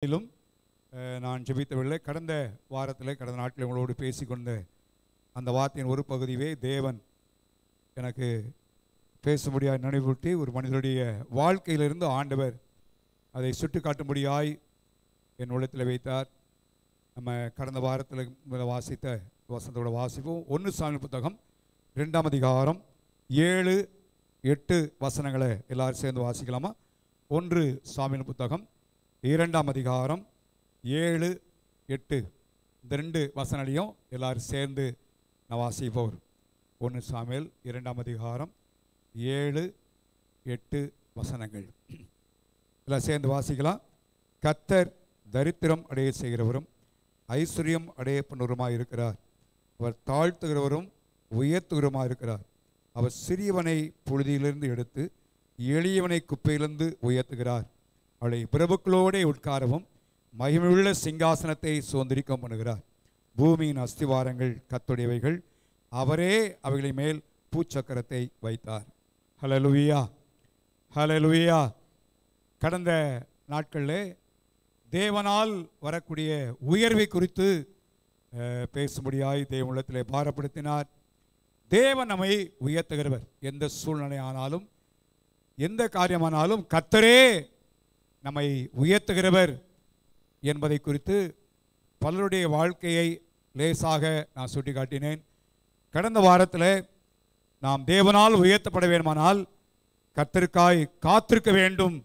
நான் ஜெபித்தவில்லை. கடந்த வாரத்தில் கடந்த நாட்களில் உங்களோடு பேசிக்கொண்ட அந்த வார்த்தையின் ஒரு பகுதியே தேவன் எனக்கு பேசும்படியாய் நினைவூட்டி ஒரு மனிதனுடைய வாழ்க்கையிலிருந்து ஆண்டவர் அதை சுட்டி காட்டும்படியாய் என் உள்ளத்தில் வைத்தார். நம்ம கடந்த வாரத்தில் வாசித்த வசனத்தோட வாசிப்போம். 1 சாமுவேல் புத்தகம் 2ஆம் அதிகாரம் 7, 8 வசனங்களை எல்லாரும் சேர்ந்து வாசிக்கலாமா? 1 சாமுவேல் புத்தகம் 2ஆம் அதிகாரம் 7, 8 இந்த 2 வசனங்களையும் எல்லாரும் சேர்ந்து நான் வாசிப்போம். 1 சாமுவேல் 2ஆம் அதிகாரம் 7, 8 வசனங்கள் எல்லாம் சேர்ந்து வாசிக்கலாம். கர்த்தர் தரித்திரம் அடைய செய்கிறவரும் ஐஸ்வர்யம் அடைய பண்ணுவருமாய் இருக்கிறார். அவர் தாழ்த்துகிறவரும் உயர்த்துகிறவருமாய் இருக்கிறார். அவர் சிறியவனை புழுதியிலிருந்து எடுத்து எளியவனை குப்பையிலிருந்து உயர்த்துகிறார். அவளை பிரபுக்களோடே உட்காரவும் மகிமையுள்ள சிங்காசனத்தை சுதந்திரிக்கவும் பண்ணுகிறார். பூமியின் அஸ்திவாரங்கள் கர்த்தருடையவைகள், அவரே அவைகளை மேல் பூச்சக்கரத்தை வைத்தார். ஹல்லேலூயா, ஹல்லேலூயா. கடந்த நாட்களில் தேவனால் வரக்கூடிய உயர்வை குறித்து பேசும்படியாய் தேவன் உள்ளத்திலே பாரப்படுத்தினார். தேவன் நம்மை உயர்த்துகிறவர். எந்த சூழ்நிலை ஆனாலும் எந்த காரியமானாலும் கர்த்தரே நம்மை உயர்த்துகிறவர் என்பதை குறித்து பலருடைய வாழ்க்கையை லேசாக நான் சுட்டி காட்டினேன். கடந்த வாரத்தில் நாம் தேவனால் உயர்த்தப்பட வேண்டுமானால் கர்த்தருக்காய் காத்திருக்க வேண்டும்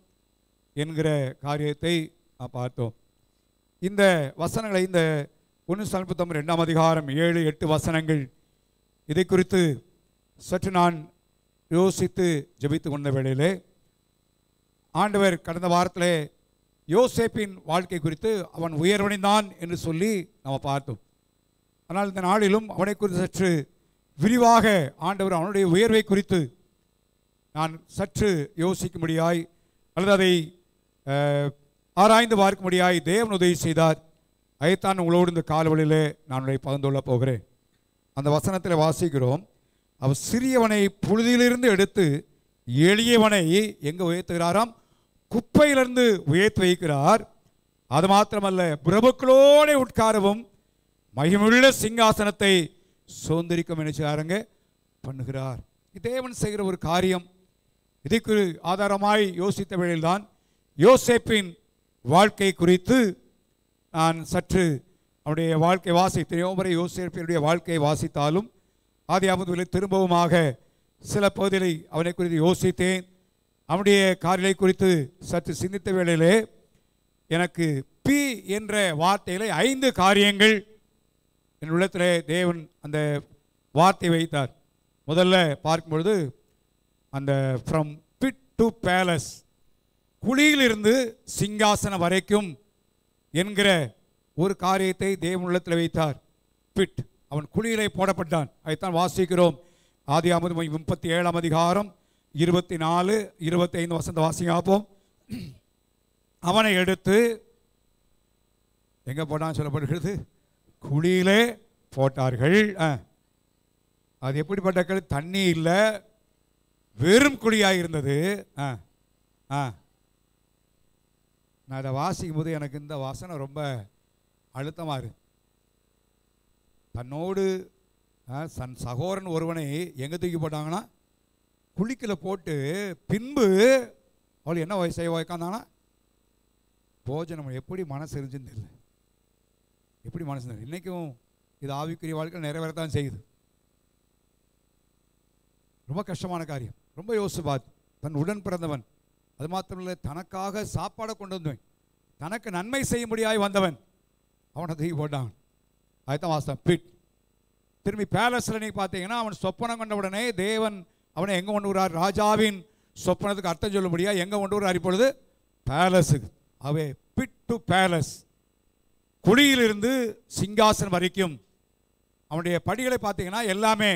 என்கிற காரியத்தை நாம் பார்த்தோம். இந்த வசனங்களை இந்த 1 சாமுவேல் புத்தகம் 2ஆம் அதிகாரம் 7, 8 வசனங்கள் இதை குறித்து சற்று நான் யோசித்து ஜெபித்து கொண்ட வேளையிலே ஆண்டவர் கடந்த வாரத்தில் யோசேப்பின் வாழ்க்கை குறித்து அவன் உயர்வடைந்தான் என்று சொல்லி நாம் பார்த்தோம். ஆனால் இந்த நாளிலும் அவனை குறித்து சற்று விரிவாக ஆண்டவர் அவனுடைய உயர்வை குறித்து நான் சற்று யோசிக்கும்படியாய் அல்லது அதை ஆராய்ந்து பார்க்கும்படியாய் தேவன் உதவி செய்தார். அதைத்தான் உங்களோடு இந்த காலவழியில் நான் பகிர்ந்து கொள்ள போகிறேன். அந்த வசனத்தில் வாசிக்கிறோம், அவர் சிறியவனை புழுதியிலிருந்து எடுத்து எளியவனை எங்கே உயர்த்துகிறாராம்? குப்பையிலிருந்து உயர்த்தி வைக்கிறார். அது மாத்திரமல்ல, பிரபுக்களோடு உட்காரவும் மகிமையுள்ள சிங்காசனத்தை சுதந்திரிக்கும் நினைச்சாருங்க பண்ணுகிறார். தேவன் செய்கிற ஒரு காரியம். இதுக்கு ஆதாரமாய் யோசித்த வேளையில்தான் யோசேப்பின் வாழ்க்கை குறித்து நான் சற்று அவனுடைய வாழ்க்கை வாசித்தேன். வரை யோசேப்பினுடைய வாழ்க்கையை வாசித்தாலும் ஆதியாகமத்தில் திரும்பவுமாக சில பகுதிகளை அவனை குறித்து யோசித்தேன். அவனுடைய காரியங்களை குறித்து சற்று சிந்தித்த வேளையிலே எனக்கு பி என்ற வார்த்தையிலே 5 காரியங்கள் என் உள்ளத்திலே தேவன் அந்த வார்த்தை வைத்தார். முதல்ல பார்க்கும்பொழுது அந்த ஃப்ரம் பிட் டு பேலஸ், குழியிலிருந்து சிங்காசனம் வரைக்கும் என்கிற ஒரு காரியத்தை தேவன் உள்ளத்தில் வைத்தார். பிட், அவன் குழியிலே போடப்பட்டான். அதைத்தான் வாசிக்கிறோம். ஆதியாகமம் 37ஆம் அதிகாரம் 24, 25 வசனத்தை வாசிப்போம். அவனை எடுத்து எங்கே போட்டான்னு சொல்லப்படுகிறது? குழியிலே போட்டார்கள். அது எப்படிப்பட்ட தண்ணி இல்லை, வெறும் குழியாக இருந்தது. நான் அதை வாசிக்கும் போது எனக்கு இந்த வாசனை ரொம்ப அழுத்தமாக இருக்கு. தன்னோடு தன் சகோதரன் ஒருவனை எங்கே தூக்கி போட்டாங்கன்னா குழிக்கில் போட்டு பின்பு அவள் என்ன செய்ய வைக்காந்தானா போஜனம். எப்படி மனசு இருந்துச்சுன்னு தெரியல, எப்படி மனசு தெரியல. இன்றைக்கும் இது ஆவிக்குரிய வாழ்க்கை நிறைவேறத்தான் செய்யுது. ரொம்ப கஷ்டமான காரியம். ரொம்ப யோசிச்சு பார்த்து, தன் உடன் பிறந்தவன், அது மாத்திரமில்லை தனக்காக சாப்பாடை கொண்டு வந்தவன், தனக்கு நன்மை செய்யும்படியாய் வந்தவன், அவனை தூக்கி போட்டான். அதுதான் வாஸ்தவம். பிட். திரும்பி பேலஸில் நீங்கள் பார்த்தீங்கன்னா அவன் சொப்பனம் கொண்ட உடனே தேவன் அவனை எங்கே கொண்டு வர்றார்? ராஜாவின் சொப்பனத்துக்கு அர்த்தம் சொல்ல முடியாது, எங்கே கொண்டு வர்றார்? இப்பொழுது பேலஸுக்கு. அவே பிட் டு பேலஸ், குழியிலிருந்து சிங்காசனம் வரைக்கும். அவனுடைய படிகளை பார்த்தீங்கன்னா எல்லாமே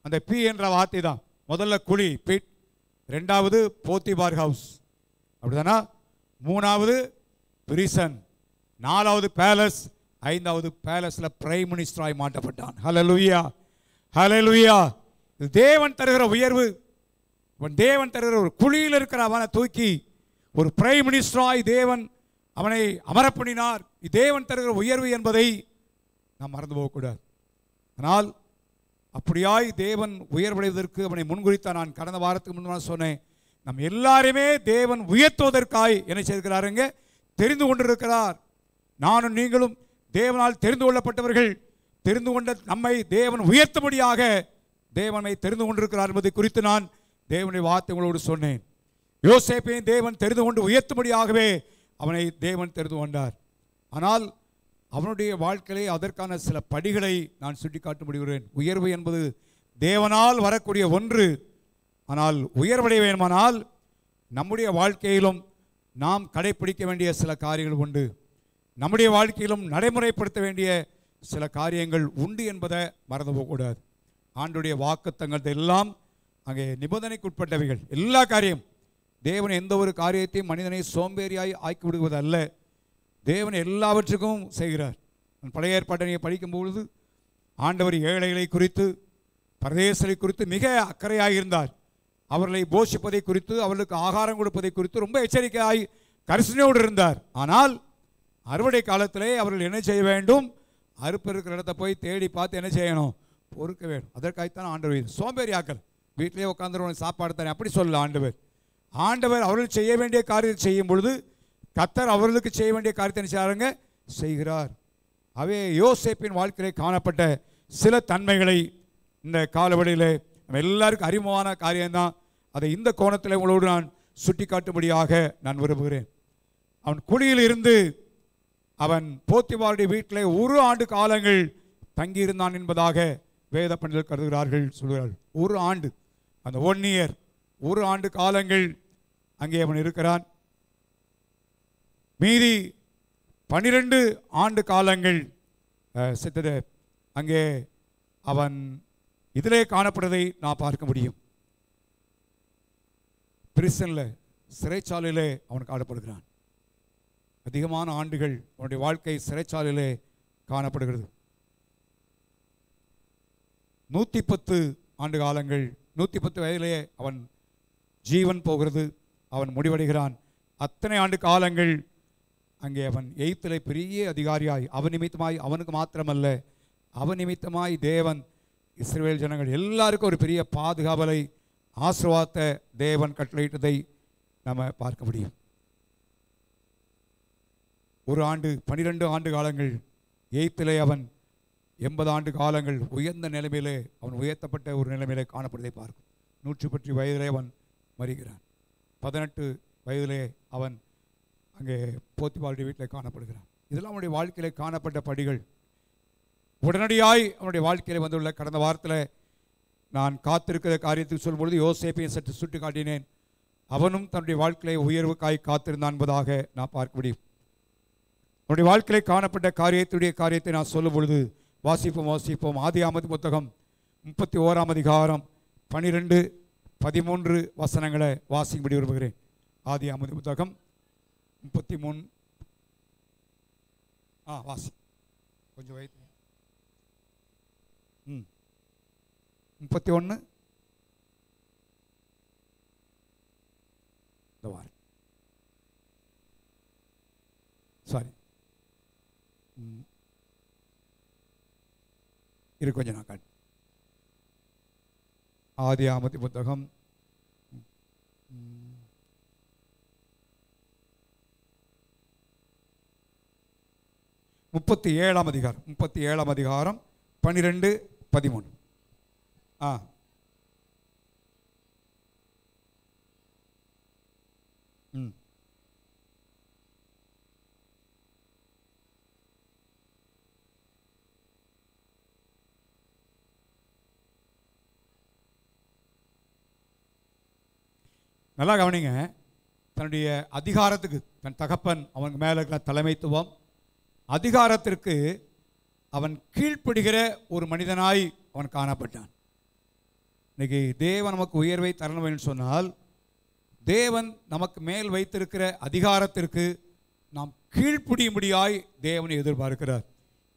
அந்த பி என்ற வார்த்தை தான். முதல்ல குழி பிட், 2வது போத்திபார் ஹவுஸ், அப்படிதானா? 3வது பிரிசன், 4வது பேலஸ், 5வது பேலஸில் பிரைம் மினிஸ்டராய் மாட்டப்பட்டான். ஹல்லேலூயா, ஹல்லேலூயா. தேவன் தருகிற உயர்வு. தேவன் தருகிற ஒரு குழியில் இருக்கிற அவனை தூக்கி ஒரு பிரைம் மினிஸ்டராய் தேவன் அவனை அமரப்பண்ணினார். தேவன் தருகிற உயர்வு என்பதை நாம் மறந்து போகக்கூடாது. ஆனால் அப்படியாய் தேவன் உயர்வடைவதற்கு அவனை முன்குறித்தான். நான் கடந்த வாரத்துக்கு முன்னால் சொன்னேன், நம் எல்லாருமே தேவன் உயர்த்துவதற்காய் என்ன செய்திருக்கிறாருங்க? தெரிந்து கொண்டிருக்கிறார். நானும் நீங்களும் தேவனால் தெரிந்து கொள்ளப்பட்டவர்கள். தெரிந்து கொண்ட நம்மை தேவன் உயர்த்தபடியாக தேவனை தெரிந்து கொண்டிருக்கிறார் என்பதை குறித்து நான் தேவனுடைய வார்த்தைகளோடு சொன்னேன். யோசேப்பையும் தேவன் தெரிந்து கொண்டு உயர்த்தும்படியாகவே அவனை தேவன் தெரிந்து கொண்டார். ஆனால் அவனுடைய வாழ்க்கையிலே அதற்கான சில படிகளை நான் சுட்டிக்காட்ட முடிகிறேன். உயர்வு என்பது தேவனால் வரக்கூடிய ஒன்று. ஆனால் உயர்வடைய வேண்டுமானால் நம்முடைய வாழ்க்கையிலும் நாம் கடைப்பிடிக்க வேண்டிய சில காரியங்கள் உண்டு. நம்முடைய வாழ்க்கையிலும் நடைமுறைப்படுத்த வேண்டிய சில காரியங்கள் உண்டு என்பதை மறந்து போகக்கூடாது. ஆண்டுடைய வாக்குத்தங்கள் எல்லாம் அங்கே நிபந்தனைக்குட்பட்டவைகள். எல்லா காரியம் தேவன் எந்த ஒரு காரியத்தையும் மனிதனை சோம்பேறியாய் ஆக்கி விடுவது அல்ல. தேவன் எல்லாவற்றுக்கும் செய்கிறார். பழைய ஏற்பாட்டை நீங்கள் படிக்கும்பொழுது ஆண்டவர் ஏழைகளை குறித்து, பரதேசரை குறித்து மிக அக்கறையாக இருந்தார். அவர்களை போஷிப்பதை குறித்து, அவர்களுக்கு ஆகாரம் கொடுப்பதை குறித்து ரொம்ப எச்சரிக்கையாய் கரிசனையோடு இருந்தார். ஆனால் அறுவடை காலத்திலே அவர்கள் என்ன செய்ய வேண்டும்? அறுப்பு இருக்கிற இடத்த போய் தேடி பார்த்து என்ன செய்யணும்? பொறுக்க வேண்டும். அதற்காகத்தான் ஆண்டவர் சோம்பேறியாக்கல். வீட்டிலே உட்காந்துருவன் சாப்பாடு தானே அப்படி சொல்ல ஆண்டவர். ஆண்டவர் அவர்கள் செய்ய வேண்டிய காரியத்தை செய்யும் பொழுது கர்த்தர் அவர்களுக்கு செய்ய வேண்டிய காரியத்தை என்ன செய்கிறாங்க? செய்கிறார். அவே யோசேப்பின் வாழ்க்கையிலே காணப்பட்ட சில தன்மைகளை இந்த காலவெளியில் நம்ம எல்லாருக்கும் அறிமுகமான காரியம்தான். அதை இந்த கோணத்தில் உங்களோடு நான் சுட்டி காட்டும்படியாக நான் விரும்புகிறேன். அவன் குடியில் இருந்து அவன் போத்திபாருடைய வீட்டிலே 1 ஆண்டு காலங்கள் தங்கியிருந்தான் என்பதாக வேத பண்டிதர்கள் கருதுகிறார்கள், சொல்கிறார்கள். 1 ஆண்டு, அந்த 1 இயர், 1 ஆண்டு காலங்கள் அங்கே அவன் இருக்கிறான். மீதி 12 ஆண்டு காலங்கள் சித்தது அங்கே அவன் இதிலே காணப்படுவதை நான் பார்க்க முடியும். பிரிசனில், சிறைச்சாலையிலே அவன் காணப்படுகிறான். அதிகமான ஆண்டுகள் அவனுடைய வாழ்க்கை சிறைச்சாலையிலே காணப்படுகிறது. 110 ஆண்டு காலங்கள், 110 வயதிலே அவன் ஜீவன் போகிறது, அவன் முடிவடைகிறான். அத்தனை ஆண்டு காலங்கள் அங்கே அவன் எய்த்திலே பெரிய அதிகாரியாய், அவன் நிமித்தமாய், அவனுக்கு மாத்திரமல்ல, அவன் நிமித்தமாய் தேவன் இஸ்ரவேல் ஜனங்கள் எல்லாருக்கும் ஒரு பெரிய பாதுகாவலை, ஆசீர்வாதத்தை தேவன் கட்டளையிட்டதை நம்ம பார்க்க முடியும். 1 ஆண்டு, 12 ஆண்டு காலங்கள் எய்த்திலே அவன் 80 ஆண்டு காலங்கள் உயர்ந்த நிலைமையிலே அவன் உயர்த்தப்பட்ட ஒரு நிலைமையிலே காணப்படுவதை பார்க்கும். 110 வயதிலே அவன் மறிக்கிறான். 18 வயதிலே அவன் அங்கே போத்திபாருடைய வீட்டில் காணப்படுகிறான். இதெல்லாம் அவனுடைய வாழ்க்கையிலே காணப்பட்ட படிகள். உடனடியாய் அவனுடைய வாழ்க்கையில் வந்துள்ள கடந்த வாரத்தில் நான் காத்திருக்கிற காரியத்துக்கு சொல்லும்பொழுது யோசேப்பையும் சற்று சுட்டி காட்டினேன். அவனும் தன்னுடைய வாழ்க்கையை உயர்வுக்காய் காத்திருந்தான் என்பதாக நான் பார்க்க முடியும். அவனுடைய வாழ்க்கையிலே காணப்பட்ட காரியத்தை நான் சொல்லும் பொழுது வாசிப்போம். ஆதியாகமத்தின் புத்தகம் 31ஆம் அதிகாரம் 12, 13 வசனங்களை வாசிக்கும்படி விரும்புகிறேன். ஆதியாகமத்தின் புத்தகம் 33 வாசி கொஞ்சம் வைத்து 31 சாரி கொஞ்சம் நான் காட்டு. ஆதியாகமத்தின் புத்தகம் 37ஆம் அதிகாரம் 12, 13. நல்லா கவனிங்க. தன்னுடைய அதிகாரத்துக்கு, தன் தகப்பன் அவனுக்கு மேலே இருக்கிற தலைமைத்துவம், அதிகாரத்திற்கு அவன் கீழ்ப்படுகிற ஒரு மனிதனாய் அவன் காணப்பட்டான். இன்னைக்கு தேவன் நமக்கு உயர்வை தரணும் என்று சொன்னால், தேவன் நமக்கு மேல் வைத்திருக்கிற அதிகாரத்திற்கு நாம் கீழ்ப்படியும்படியாய் தேவனை எதிர்பார்க்கிறார்.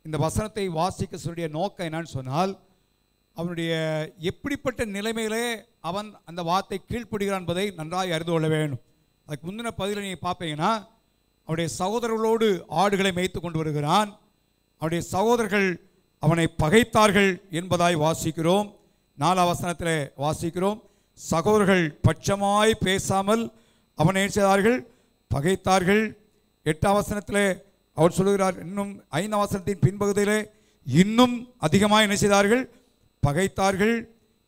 இந்த வசனத்தை வாசிக்க சொல்லிய நோக்கம் என்னன்னு சொன்னால், அவனுடைய எப்படிப்பட்ட நிலைமையிலே அவன் அந்த வார்த்தை கீழ்ப்படுகிறான் என்பதை நன்றாக அறிந்து கொள்ள வேண்டும். அதுக்கு முந்தின பதிலை நீங்கள் பார்ப்பீங்கன்னா, அவனுடைய சகோதரர்களோடு ஆடுகளை மேய்த்து கொண்டு வருகிறான். அவனுடைய சகோதரர்கள் அவனை பகைத்தார்கள் என்பதாய் வாசிக்கிறோம். 4ஆம் வசனத்தில் வாசிக்கிறோம், சகோதரர்கள் பட்சமாய் பேசாமல் அவனை செய்தார்கள், பகைத்தார்கள். 8ஆம் வசனத்தில் அவர் சொல்லுகிறார், இன்னும் 5ஆம் வசனத்தின் பின்பகுதியிலே இன்னும் அதிகமாக என்ன செய்தார்கள், பகைத்தார்கள்.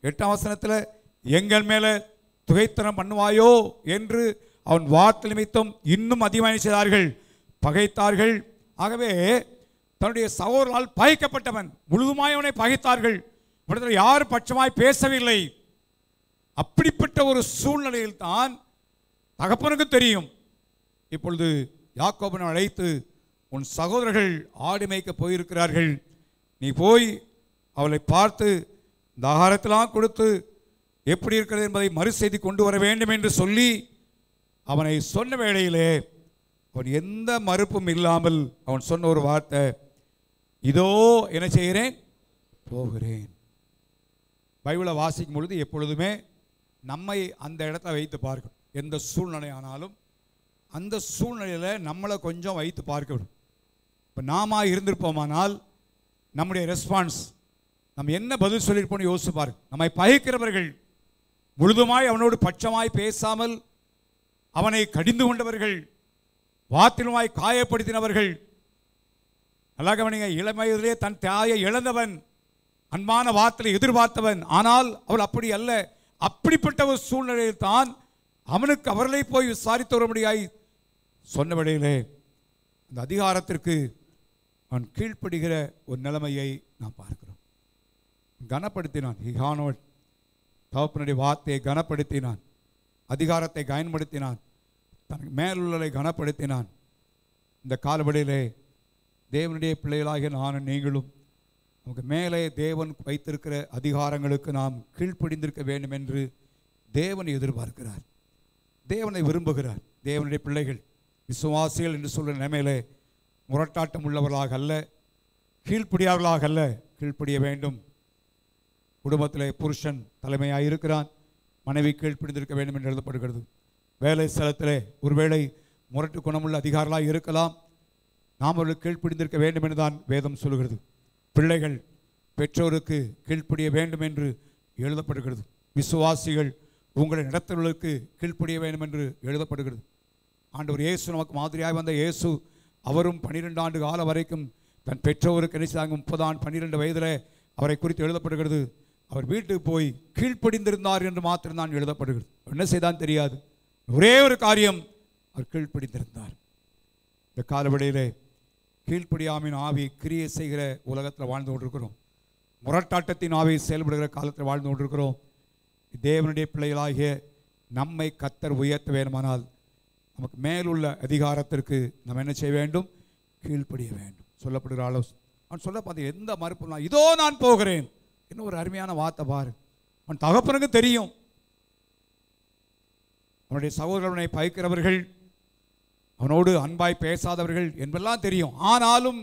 8ஆம் வசனத்தில் எங்கள் மேலே துகைத்தனம் பண்ணுவாயோ என்று அவன் வார்த்தை நிமித்தம் இன்னும் அதிகமாக செய்தார்கள், பகைத்தார்கள். ஆகவே தன்னுடைய சகோதரனால் பகைக்கப்பட்டவன் முழுதுமாய் அவனை பகைத்தார்கள். யாரும் பட்சமாய் பேசவில்லை. அப்படிப்பட்ட ஒரு சூழ்நிலையில் தான் தகப்பனுக்கு தெரியும், இப்பொழுது யாக்கோபனை அழைத்து உன் சகோதரர்கள் ஆடு மேய்க்க போயிருக்கிறார்கள், நீ போய் அவளை பார்த்து இந்த ஆகாரத்தெல்லாம் கொடுத்து எப்படி இருக்கிறது என்பதை மறு செய்தி கொண்டு வர வேண்டும் என்று சொல்லி அவனை சொன்ன வேளையிலே அவன் எந்த மறுப்பும் இல்லாமல் அவன் சொன்ன ஒரு வார்த்தை, இதோ என்ன செய்கிறேன், போகிறேன். பைபிளை வாசிக்கும் பொழுது எப்பொழுதுமே நம்மை அந்த இடத்துல வைத்து பார்க்கணும். எந்த சூழ்நிலை ஆனாலும் அந்த சூழ்நிலையில் நம்மளை கொஞ்சம் வைத்து பார்க்கணும். இப்போ நாம இருந்திருப்போமானால் நம்முடைய ரெஸ்பான்ஸ் நம்ம என்ன பதில் சொல்லியிருப்போம்னு யோசிச்சு பாருங்க. நம்மை பகைக்கிறவர்கள் முழுதுமாய் அவனோடு பட்சமாய் பேசாமல் அவனை கடிந்து கொண்டவர்கள், வாத்திலுமாய் காயப்படுத்தினவர்கள். நல்லா கவனிங்க, இளம் வயதிலே தன் தாயை இழந்தவன், அன்பான வார்த்தையை எதிர்பார்த்தவன், ஆனால் அவள் அப்படி அல்ல. அப்படிப்பட்ட ஒரு சூழ்நிலையில் தான் அவனுக்கு அவர்களை போய் விசாரித்து வரும்படியாய் சொன்ன வேளையிலே அந்த அதிகாரத்திற்கு அவன் கீழ்ப்படுகிற ஒரு நிலைமையை நாம் பார்க்கிறோம். கனப்படுத்தினான், தகப்பனுடைய வார்த்தையை கனப்படுத்தினான், அதிகாரத்தை பயன்படுத்தினான், தனக்கு மேலுள்ளதை கனப்படுத்தினான். இந்த காலவெளியிலே தேவனுடைய பிள்ளைகளாகிய நானும் நீங்களும் நமக்கு மேலே தேவன் வைத்திருக்கிற அதிகாரங்களுக்கு நாம் கீழ்ப்படிந்திருக்க வேண்டும் என்று தேவன் எதிர்பார்க்கிறார், தேவனை விரும்புகிறார். தேவனுடைய பிள்ளைகள் விசுவாசிகள் என்று சொல்கிற நிலைமையிலே முரட்டாட்டம் உள்ளவர்களாக அல்ல, கீழ்ப்படியார்களாக அல்ல, கீழ்ப்படிய வேண்டும். குடும்பத்தில் புருஷன் தலைமையாக இருக்கிறான், மனைவி கீழ்ப்படிந்திருக்க வேண்டும் என்று எழுதப்படுகிறது. வேலை ஸ்தலத்திலே ஒருவேளை முரட்டு குணமுள்ள அதிகாரிகளாக இருக்கலாம், நாம் அவர்கள் கீழ்ப்படிந்திருக்க வேண்டும் என்று தான் வேதம் சொல்கிறது. பிள்ளைகள் பெற்றோருக்கு கீழ்ப்படிய வேண்டும் என்று எழுதப்படுகிறது. விசுவாசிகள் உங்களை நடத்துவர்களுக்கு கீழ்ப்படிய வேண்டும் என்று எழுதப்படுகிறது. ஆண்டவர் இயேசு நமக்கு மாதிரியாக வந்த இயேசு, அவரும் 12 ஆண்டு காலம் வரைக்கும் தன் பெற்றோருக்கு நினைச்சாங்க. 12 வயதில் அவரை குறித்து எழுதப்படுகிறது. அவர் வீட்டுக்கு போய் கீழ்ப்படிந்திருந்தார் என்று மாத்திரம்தான் எழுதப்படுகிறது. என்ன செய்தான் தெரியாது, ஒரே ஒரு காரியம், அவர் கீழ்ப்படிந்திருந்தார். இந்த காலவெளியிலே கீழ்ப்படியாமின் ஆவி கிரியை செய்கிற உலகத்தில் வாழ்ந்து கொண்டிருக்கிறோம். முரட்டாட்டத்தின் ஆவி செயல்படுகிற காலத்தில் வாழ்ந்து கொண்டிருக்கிறோம். தேவனுடைய பிள்ளைகளாகிய நம்மை கர்த்தர் உயர்த்த வேண்டுமானால் நமக்கு மேலுள்ள அதிகாரத்திற்கு நம்ம என்ன செய்ய வேண்டும், கீழ்ப்படிய வேண்டும். சொல்லப்படுகிற ஆலோசனை அவன் சொல்ல பார்த்து எந்த மறுப்பு, இதோ நான் போகிறேன். இன்னும் ஒரு அருமையான வார்த்தை பாரு. அவன் தகப்பனுக்கு தெரியும், அவனுடைய சகோதரனை பகைக்கிறவர்கள், அவனோடு அன்பாய் பேசாதவர்கள் என்பெல்லாம் தெரியும். ஆனாலும்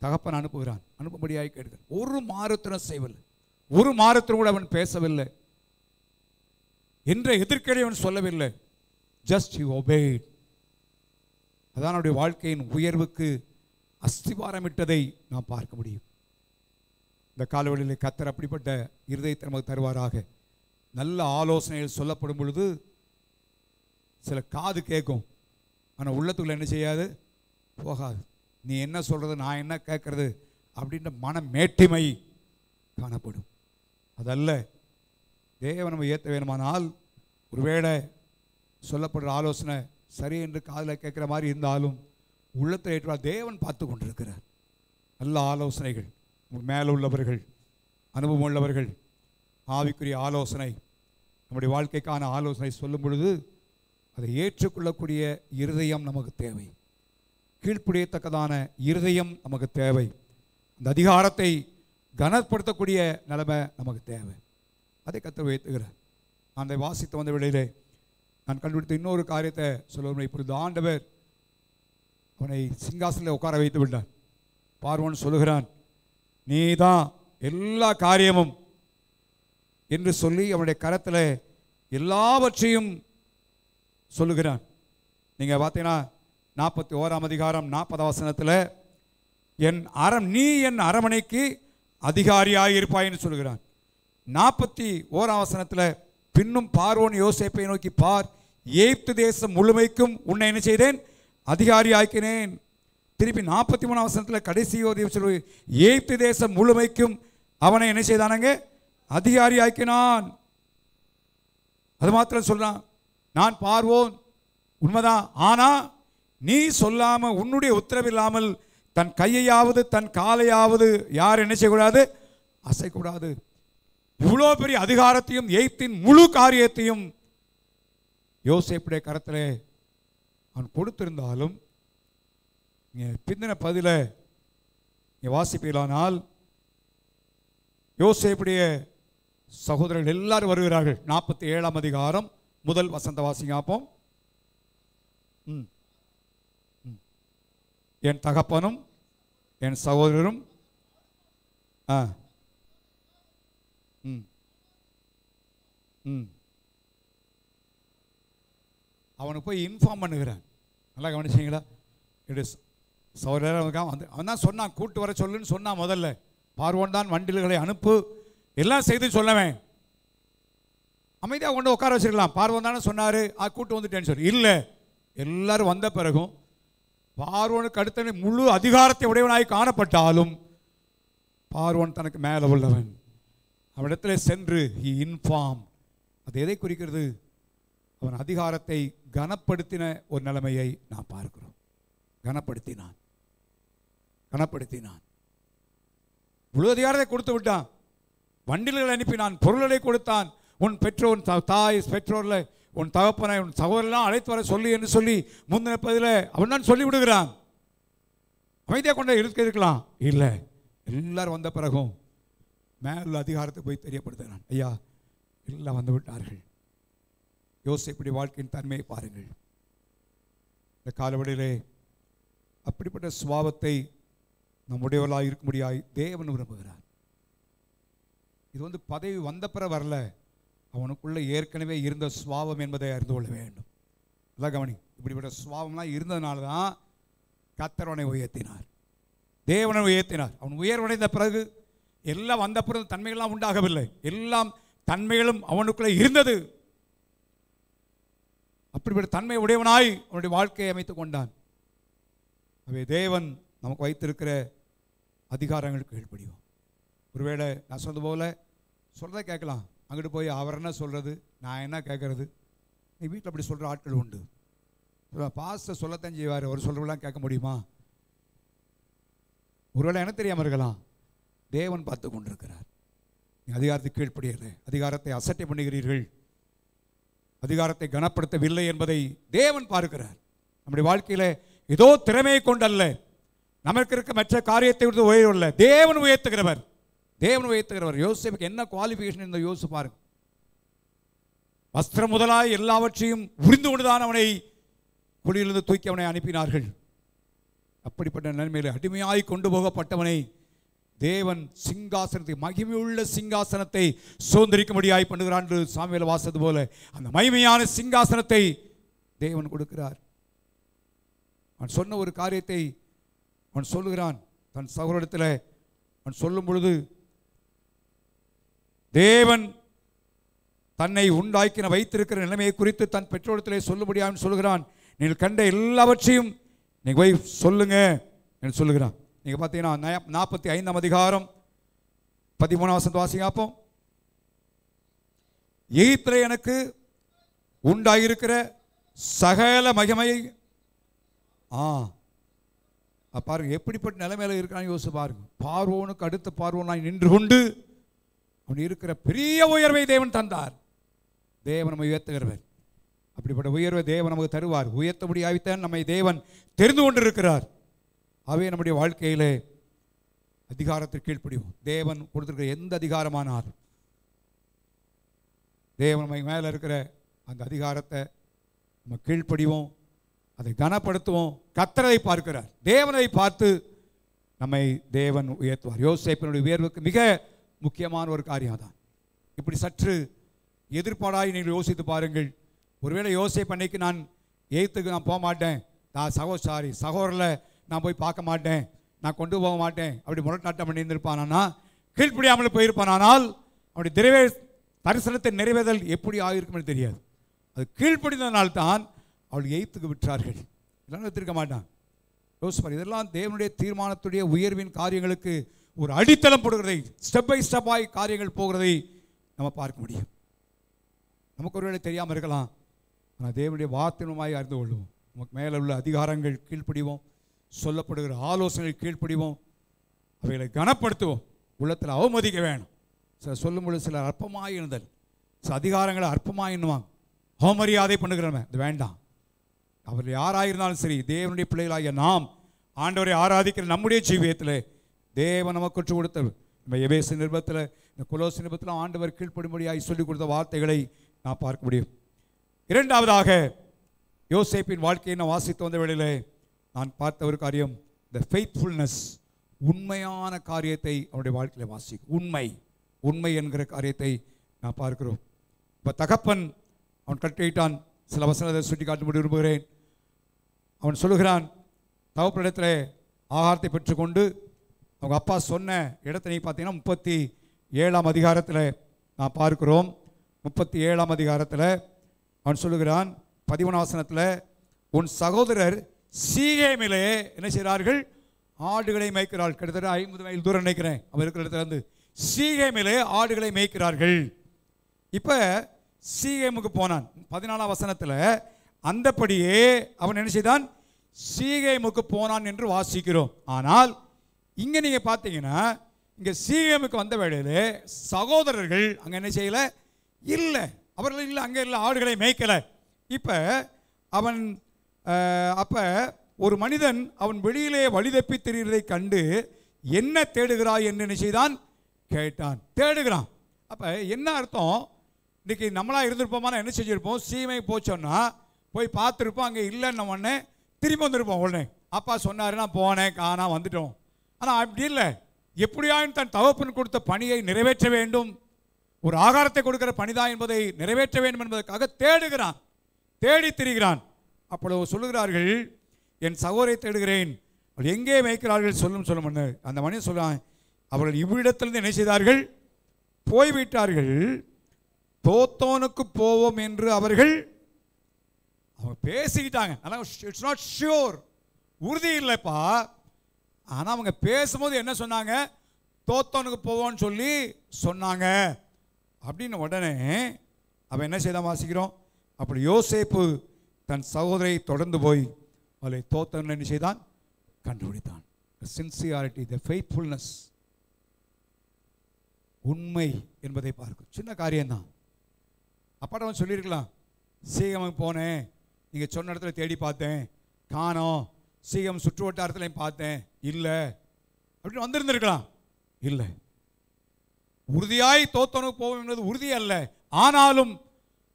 தகப்பன் அனுப்புகிறான், அனுப்பும்படியாய் கேட்கிறான். ஒரு மாறுத்திரம் செய்யவில்லை, ஒரு மாறுத்திரம் கூட அவன் பேசவில்லை, என்ற எதிர்க்கை அவன் சொல்லவில்லை. Just he obeyed. அதான் அவனுடைய வாழ்க்கையின் உயர்வுக்கு அஸ்திவாரமிட்டதை நாம் பார்க்க முடியும். இந்த காலவெளியில் கர்த்தர் அப்படிப்பட்ட இருதயத்தை நமக்கு தருவாராக. நல்ல ஆலோசனைகள் சொல்லப்படும் பொழுது சில காது கேட்கும், ஆனால் உள்ளத்துக்குள்ள என்ன செய்யாது, போகாது. நீ என்ன சொல்கிறது, நான் என்ன கேட்கறது அப்படின்ற மன மேட்டிமை காணப்படும். அதல்ல, தேவன் நம்ம ஏற்ற வேணுமானால் ஒருவேளை சொல்லப்படுற ஆலோசனை சரி என்று காதில் கேட்குற மாதிரி இருந்தாலும் உள்ளத்தை ஏற்றால் தேவன் பார்த்து கொண்டிருக்கிறார். நல்ல ஆலோசனைகள், மேலே உள்ளவர்கள், அனுபவம் உள்ளவர்கள், ஆவிக்குரிய ஆலோசனை, நம்முடைய வாழ்க்கைக்கான ஆலோசனை சொல்லும் பொழுது அதை ஏற்றுக்கொள்ளக்கூடிய இருதயம் நமக்கு தேவை, கீழ்ப்படியத்தக்கதான இருதயம் நமக்கு தேவை, அந்த அதிகாரத்தை கனப்படுத்தக்கூடிய நிலைமை நமக்கு தேவை. அதை கர்த்தர் உயர்த்துகிறார். நான் அதை வாசித்து வந்த வேளையிலே நான் கண்டுபிடித்த இன்னொரு காரியத்தை சொல்லுவேன். இப்பொழுது ஆண்டவர் அவனை சிங்காசனத்தில் உட்கார வைத்து விட்டான். பார்வோன் சொல்லுகிறான், நீ தான் எல்லா காரியமும் என்று சொல்லி அவனுடைய கரத்தில் எல்லாவற்றையும் சொல்லுகிறான். நீங்கள் பார்த்தீங்கன்னா 41ஆம் அதிகாரம் 40 வசனத்தில் நீ என் அரமனைக்கு அதிகாரியாக இருப்பாயின்னு சொல்கிறான். 41ஆம் வசனத்தில் பின்னும் பார்வோன் யோசேப்பை நோக்கி, பார், எகிப்து தேசம் முழுமைக்கும் உன்னை என்ன செய்தேன்? அதிகாரியாக்கினேன். திருப்பி 43ஆம் வசனத்தில் கடைசி சொல்லு, எகிப்து தேசம் முழுமைக்கும் அவனை என்ன செய்தானங்க? அதிகாரியாக்கினான். அது மாத்திரம் சொல்றான், நான் பார்வோன் உண்மைதான், ஆனா நீ சொல்லாம உன்னுடைய உத்தரவில்லாமல் தன் கையையாவது தன் காலையாவது யார் என்ன செய்யக்கூடாது? அசைக்கூடாது. இவ்வளோ பெரிய அதிகாரத்தையும் எகிப்தின் முழு காரியத்தையும் யோசேப்புடைய கரத்திலே அவன் கொடுத்திருந்தாலும் பிந்தின பதில வாசிப்பீர்களானால் யோசேப்புடைய சகோதரர்கள் எல்லாரும் வருகிறார்கள். 47ஆம் அதிகாரம் முதல் வசந்த வாசிங்க. என் தகப்பனும் என் சகோதரரும் அவனுக்கு போய் இன்ஃபார்ம் பண்ணுகிறான். நல்லா கவனிச்சிங்களா? சகோதரர் அவன் தான் சொன்னான், கூட்டு வர சொல்லுன்னு சொன்னான். முதல்ல பார்வோன் தான் வண்டில்களை அனுப்பு எல்லாம் செய்து சொல்லவேன். அமைதியாக கொண்டு உட்கார வச்சிருக்கலாம். பார்வோன் தானே சொன்னார், கூட்டு வந்துட்டேன்னு சொல்லி. இல்லை, எல்லாரும் வந்த பிறகும் பார்வோனுக்கு அடுத்த முழு அதிகாரத்தை உடையவனாய் காணப்பட்டாலும் பார்வோன் தனக்கு மேலே உள்ளவன். அவனிடத்தில் சென்று ஹி இன்ஃபார்ம். அது எதை குறிக்கிறது? அவன் அதிகாரத்தை கனப்படுத்தின ஒரு நிலைமையை நாம் பார்க்கிறோம். கனப்படுத்தினான். முழு அதிகாரத்தை கொடுத்து விட்டான். வண்டில்களை அனுப்பினான், பொருளை கொடுத்தான். உன் பெற்றோர் தாய் பெற்றோரில் உன் தகப்பனை உன் சகோதரெல்லாம் அழைத்து வர சொல்லி என்று சொல்லி முந்தின பதில் அவன் தான் சொல்லி விடுகிறான். அமைதியாக கொண்டு இருக்கலாம். இல்லை, எல்லாரும் வந்த பிறகும் மேலுள்ள அதிகாரத்தை போய் தெரியப்படுத்துகிறான். ஐயா, எல்லாம் வந்து விட்டார்கள். யோசேப்புடைய வாழ்க்கையின் தன்மையை பாருங்கள். இந்த காலவெளியிலே அப்படிப்பட்ட சுபாவத்தை நம்முடையவர்களாக இருக்கும்படியாய் தேவன் விரும்புகிறார். இது பதவி வந்த பிற வரல, அவனுக்குள்ள ஏற்கனவே இருந்த சுபாவம் என்பதை அறிந்து கொள்ள வேண்டும். அதான் கவனி, இப்படிப்பட்ட சுபாவம்லாம் இருந்ததுனால தான் கர்த்தர் அவனை உயர்த்தினார், தேவனை உயர்த்தினார். அவன் உயர்வடைந்த பிறகு எல்லாம் வந்த பிறகு தன்மைகள்லாம் உண்டாகவில்லை, எல்லாம் தன்மைகளும் அவனுக்குள்ளே இருந்தது. அப்படிப்பட்ட தன்மை உடையவனாய் அவனுடைய வாழ்க்கையை அமைத்துக் கொண்டான். அவை தேவன் நமக்கு வைத்திருக்கிற அதிகாரங்களுக்கு கீழ்ப்படிவோம். ஒருவேளை நான் சொன்னது போல சொல்கிறத கேட்கலாம், அங்கிட்டு போய் அவர் என்ன சொல்கிறது நான் என்ன கேட்கறது? நீ வீட்டில் அப்படி சொல்கிற ஆட்கள் உண்டு. பாஸ்டர் சொல்லத்தான் செய்வார், அவர் சொல்கிறவெல்லாம் கேட்க முடியுமா? ஒருவேளை என்ன தெரியாமல் இருக்கலாம், தேவன் பார்த்து கொண்டிருக்கிறார். நீ அதிகாரத்தை கீழ்ப்படியலை, அதிகாரத்தை அசட்டை பண்ணுகிறீர்கள், அதிகாரத்தை கனப்படுத்தவில்லை என்பதை தேவன் பார்க்கிறார். நம்முடைய வாழ்க்கையில் ஏதோ திறமையை கொண்டல்ல, நமக்கு இருக்க மற்ற காரியத்தை விட்டு உயர்வல்ல, தேவன் உயர்த்துகிறவர். தேவன் உயர்த்துகிறவர். யோசேப்புக்கு என்ன குவாலிஃபிகேஷன் இந்த யோசிச்சு பாருங்க. வஸ்திரம் முதலாய் எல்லாவற்றையும் உரிந்து கொண்டுதான் அவனை குழியிலிருந்து தூக்கி அவனை அனுப்பினார்கள். அப்படிப்பட்ட நிலைமையில் அடிமையாய் கொண்டு போகப்பட்டவனை தேவன் சிங்காசனத்தை, மகிமையுள்ள சிங்காசனத்தை சுதந்திரிக்கும்படியாய் பண்ணுகிறான் என்று சாமுவேல் வாசது போல அந்த மகிமையான சிங்காசனத்தை தேவன் கொடுக்கிறார். அவன் சொன்ன ஒரு காரியத்தை அவன் சொல்லுகிறான் தன் சகோதரத்தில். அவன் சொல்லும் பொழுது தேவன் தன்னை உண்டாக்கின வைத்திருக்கிற நிலைமையை குறித்து தன் பெற்றோரிடத்திலே சொல்லும்படியாக சொல்லுகிறான். நீங்கள் கண்ட எல்லாவற்றையும் நீங்கள் போய் சொல்லுங்க என்று சொல்லுகிறான். நீங்கள் பார்த்தீங்கன்னா 45ஆம் அதிகாரம் 13ஆம் வசனம் வாசிங்க. எகிப்திலே எனக்கு உண்டாயிருக்கிற சகல மகிமையை பாருங்க, எப்படிப்பட்ட நிலைமையில இருக்கான்னு யோசிச்சு பாருங்க. பார்வோனுக்கு அடுத்த பார்வோனாய் நின்று கொண்டு அவன் இருக்கிற பெரிய உயர்வை தேவன் தந்தார். தேவன் நம்மை உயர்த்துகிறவர். அப்படிப்பட்ட உயர்வை தேவன் நமக்கு தருவார். உயர்த்தபடியாகத்தான் நம்மை தேவன் தெரிந்து கொண்டிருக்கிறார். அவை நம்முடைய வாழ்க்கையிலே அதிகாரத்திற்கு கீழ்ப்படிவோம். தேவன் கொடுத்திருக்கிற எந்த அதிகாரமானாலும் தேவன் நம்ம மேலே இருக்கிற அந்த அதிகாரத்தை நம்ம கீழ்ப்படிவோம், அதை கனப்படுத்துவோம். கர்த்தரை பார்க்கிறார், தேவனை பார்த்து நம்மை தேவன் உயர்த்துவார். யோசேப்பினுடைய உயர்வுக்கு மிக முக்கியமான ஒரு காரியம் தான். இப்படி சற்று எதிர்ப்பாடாய் நீங்கள் யோசித்து பாருங்கள். ஒருவேளை யோசேப்பு அன்னைக்கு நான் எய்த்துக்கு நான் போக மாட்டேன், சகோதரில் நான் போய் பார்க்க மாட்டேன், நான் கொண்டு போக மாட்டேன் அப்படி முரட்டாட்டம் பண்ணி இருந்திருப்பானா, கீழ்ப்படியாமல் போயிருப்பானால் அப்படி தரிசனத்தை நிறைவேதல் எப்படி ஆகிருக்கும்னு தெரியாது. அது கீழ்ப்படிந்ததனால்தான் அவள் எய்த்துக்கு விற்றார்கள். இதெல்லாம் வைத்திருக்க மாட்டான். யோசிப்பார். இதெல்லாம் தேவனுடைய தீர்மானத்துடைய உயர்வின் காரியங்களுக்கு ஒரு அடித்தளம் போடுகிறதை, ஸ்டெப் பை ஸ்டெப்பாய் காரியங்கள் போகிறதை நம்ம பார்க்க முடியும். நமக்கு ஒருவேளை தெரியாமல் இருக்கலாம், ஆனால் தேவனுடைய வார்த்தையுமாய் அறிந்து கொள்வோம். நமக்கு மேலே உள்ள அதிகாரங்கள் கீழ்ப்படிவோம், சொல்லப்படுகிற ஆலோசனைகள் கீழ்ப்படிவோம், அவைகளை கனப்படுத்துவோம், உள்ளத்தில் அவமதிக்க வேணும். சில சொல்லும் பொழுது சிலர் அற்பமாக இருந்தல், சில அதிகாரங்களை அற்பமாக எண்ணுவாங்க, அவமரியாதை பண்ணுகிறவன். இது வேண்டாம். அவர் யாராயிருந்தாலும் சரி, தேவனுடைய பிள்ளைகளாகிய நாம் ஆண்டவரை ஆராதிக்கிற நம்முடைய ஜீவியத்தில் தேவன் நமக்கு கற்றுக் கொடுத்தவர். நம்ம எபேசு நிருபத்தில், இந்த கொலோசி நிருபத்தில் ஆண்டவர் கீழ்ப்படும்படியாய் சொல்லிக் கொடுத்த வார்த்தைகளை நான் பார்க்க முடியும். இரண்டாவதாக, யோசேப்பின் வாழ்க்கையை நான் வாசித்து வந்த வேளையிலே நான் பார்த்த ஒரு காரியம், த ஃபெய்த்ஃபுல்னஸ், உண்மையான காரியத்தை அவனுடைய வாழ்க்கையில் வாசிக்கும். உண்மை என்கிற காரியத்தை நான் பார்க்கிறோம். இப்போ தகப்பன் அவன் கட்டிட்டான். சில வசனத்தை சுட்டி காட்டும்படி விரும்புகிறேன். அவன் சொல்லுகிறான், தகப்பனிடத்தில் ஆகாரத்தை பெற்றுக்கொண்டு அவங்க அப்பா சொன்ன இடத்தை நீங்கள் பார்த்தீங்கன்னா 37ஆம் அதிகாரத்தில் நான் பார்க்கிறோம். 37ஆம் அதிகாரத்தில் அவன் சொல்லுகிறான் 11ஆம் வசனத்தில், உன் சகோதரர் சீகேமிலே என்ன செய்கிறார்கள், ஆடுகளை மேய்க்கிறாள். கிட்டத்தட்ட 50 மைல் தூரம் நினைக்கிறேன் அவன் இருக்கிற இடத்துல இருந்து. சீகேமிலே ஆடுகளை மேய்க்கிறார்கள். இப்போ சீகேமுக்கு போனான். 14ஆம் வசனத்தில் அந்தபடியே அவன் என்ன செய்தான், சீகேமுக்கு போனான் என்று வாசிக்கிறோம். ஆனால் இங்கே நீங்கள் பார்த்தீங்கன்னா, இங்கே சீகேமுக்கு வந்த வேளையிலே சகோதரர்கள் அங்கே என்ன செய்யலை, இல்லை, அவர்கள் இல்லை, அங்கே இல்லை, ஆடுகளை மேய்க்கலை. இப்போ அவன் அப்போ ஒரு மனிதன் அவன் வெளியிலே வழி தப்பி திரிகிறதை கண்டு என்ன தேடுகிறாய் என்று என்ன செய்தான், கேட்டான். தேடுகிறான். அப்போ என்ன அர்த்தம், இன்றைக்கி நம்மளாக இருந்திருப்போமா, என்ன செஞ்சுருப்போம், சீமை போச்சோன்னா போய் பார்த்துருப்போம், அங்கே இல்லைன்னு உடனே திரும்பி வந்திருப்போம். உடனே அப்பா சொன்னார், நான் போனேன், காணா வந்துட்டோம். ஆனால் அப்படி இல்லை. எப்படியாயும் தன் தகப்பன் கொடுத்த பணியை நிறைவேற்ற வேண்டும், ஒரு ஆகாரத்தை கொடுக்கிற பணிதான் என்பதை நிறைவேற்ற வேண்டும் என்பதற்காக தேடுகிறான், தேடி திரிகிறான். அப்பொழுது சொல்லுகிறார்கள், என் சகோதரை தேடுகிறேன், அவள் எங்கே மேய்க்கிறார்கள் சொல்லும் அந்த மனிதன் சொல்கிறான், அவர்கள் இவ்விடத்திலிருந்து என்ன செய்தார்கள், போய்விட்டார்கள், தோத்தோனுக்கு போவோம் என்று அவர்கள் அவங்க பேசிக்கிட்டாங்க. ஆனால் இட்ஸ் நாட் ஷியோர், உறுதி இல்லைப்பா. ஆனால் அவங்க பேசும்போது என்ன சொன்னாங்க, தோத்தோனுக்கு போவோன்னு சொல்லி சொன்னாங்க. அப்படின்னு உடனே அவன் என்ன செய்தான் வாசிக்கிறோம், அப்படி யோசேப்பு தன் சகோதரை தொடர்ந்து போய் அவளை தோத்தோன்னு என்ன செய்தான், கண்டுபிடித்தான். சின்சியாரிட்டி, த ஃபெய்த்ஃபுல்னஸ், உண்மை என்பதை பார்க்கும். சின்ன காரியம்தான். அப்பாட்ட அவன் சொல்லியிருக்கலாம், சீகமுக்கு போனேன், நீங்கள் சொன்ன இடத்துல தேடி பார்த்தேன், காணோம், சீகம் சுற்று வட்டாரத்துலையும் பார்த்தேன், இல்லை அப்படின்னு வந்திருந்திருக்கலாம். இல்லை, உறுதியாய் தோத்தனுக்கு போவோம் என்பது உறுதி அல்ல. ஆனாலும்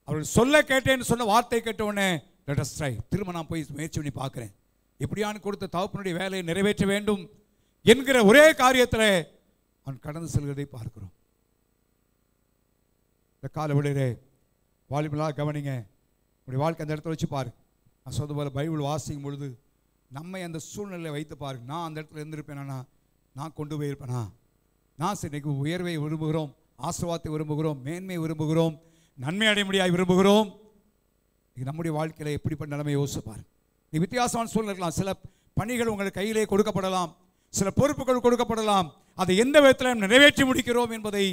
அவர்கள் சொல்ல கேட்டேன்னு சொன்ன வார்த்தை கேட்ட உடனே லெட் அஸ் ட்ரை, திரும்ப நான் போய் முயற்சி பண்ணி பார்க்குறேன், எப்படியான்னு கொடுத்த தகப்பனுடைய வேலையை நிறைவேற்ற வேண்டும் என்கிற ஒரே காரியத்தில் அவன் கடந்து செல்கிறதை பார்க்கிறோம். இந்த கால விளையிலே வாலிபெல்லாம் கவனிங்க, உங்களுடைய வாழ்க்கை அந்த இடத்துல வச்சு பாரு. நான் சொல்வது போல பைபிள் வாசிக்கும் பொழுது நம்மை அந்த சூழ்நிலையை வைத்து பாருங்க. நான் அந்த இடத்துல இருந்திருப்பேனா, நான் கொண்டு போயிருப்பேனா? நான் இன்னைக்கு உயர்வை விரும்புகிறோம், ஆசீர்வாதத்தை விரும்புகிறோம், மேன்மை விரும்புகிறோம், நன்மை அடைய முடியாது விரும்புகிறோம். இது நம்முடைய வாழ்க்கையில் எப்படிப்பட்ட நிலைமை யோசிச்சு பாருங்க. நீ வித்தியாசமான சூழ்நிலை இருக்கலாம், சில பணிகள் உங்கள் கையிலே கொடுக்கப்படலாம், சில பொறுப்புகள் கொடுக்கப்படலாம், அதை எந்த விதத்தில் நிறைவேற்றி முடிக்கிறோம் என்பதை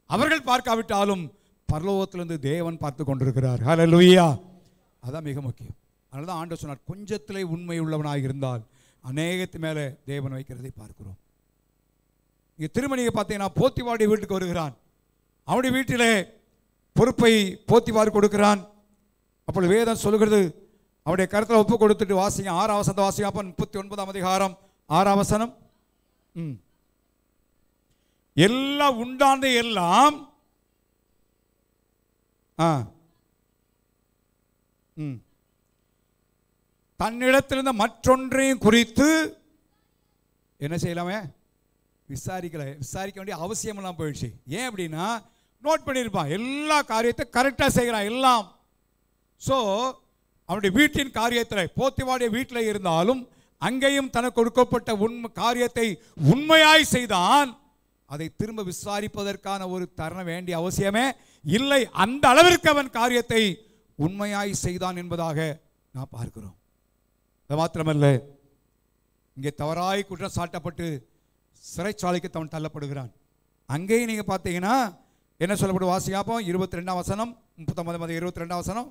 அவர்கள் பார்க்காவிட்டாலும் பரலோகத்திலிருந்து தேவன் பார்த்து கொண்டிருக்கிறார். ஹல்லேலூயா. அதான் மிக முக்கியம். அதனால தான் ஆண்டவர் சொன்னார், கொஞ்சத்திலே உண்மை உள்ளவனாக இருந்தால் அநேகத்து மேலே தேவன் வைக்கிறதை பார்க்கிறோம். இங்கே திருமணியை பார்த்தீங்கன்னா, போத்திவாருடைய வீட்டுக்கு வருகிறான். அவனுடைய வீட்டிலே பொறுப்பை போத்திவார் கொடுக்கிறான். அப்பொழுது வேதம் சொல்லுகிறது, அவருடைய கருத்தில் ஒப்பு கொடுத்துட்டு வாசிங்க, 6ஆம் வசனத்தை வாசிங்க. அப்போ 39ஆம் அதிகாரம் 6ஆம் வசனம். எல்லாம் உண்டான எல்லாம் தன்னிடத்திலிருந்த மற்றொன்றையும் குறித்து என்ன செய்யலாமே, விசாரிக்க வேண்டிய அவசியம் எல்லாம் போயிடுச்சு. ஏன் அப்படின்னா, நோட் பண்ணியிருப்பான், எல்லா காரியத்தையும் கரெக்டாக செய்கிறான் எல்லாம். ஸோ அவனுடைய வீட்டின் காரியத்தில் போத்திபாருடைய வீட்டில் இருந்தாலும் அங்கேயும் தனக்கு கொடுக்கப்பட்ட காரியத்தை உண்மையாய் செய்தான். அதை திரும்ப விசாரிப்பதற்கான ஒரு தருணம் வேண்டிய அவசியமே இல்லை. அந்த அளவிற்கு அவன் காரியத்தை உண்மையாய் செய்தான் என்பதாக நான் பார்க்கிறோம். அது மாத்திரமல்ல, இங்கே தவறாய் குற்றம் சாட்டப்பட்டு சிறைச்சாலைக்கு அவன் தள்ளப்படுகிறான். அங்கேயும் நீங்க பார்த்தீங்கன்னா என்ன சொல்லப்படும்? வாசியாப்போ 22ஆம் வசனம், 39 22ஆம் வசனம்.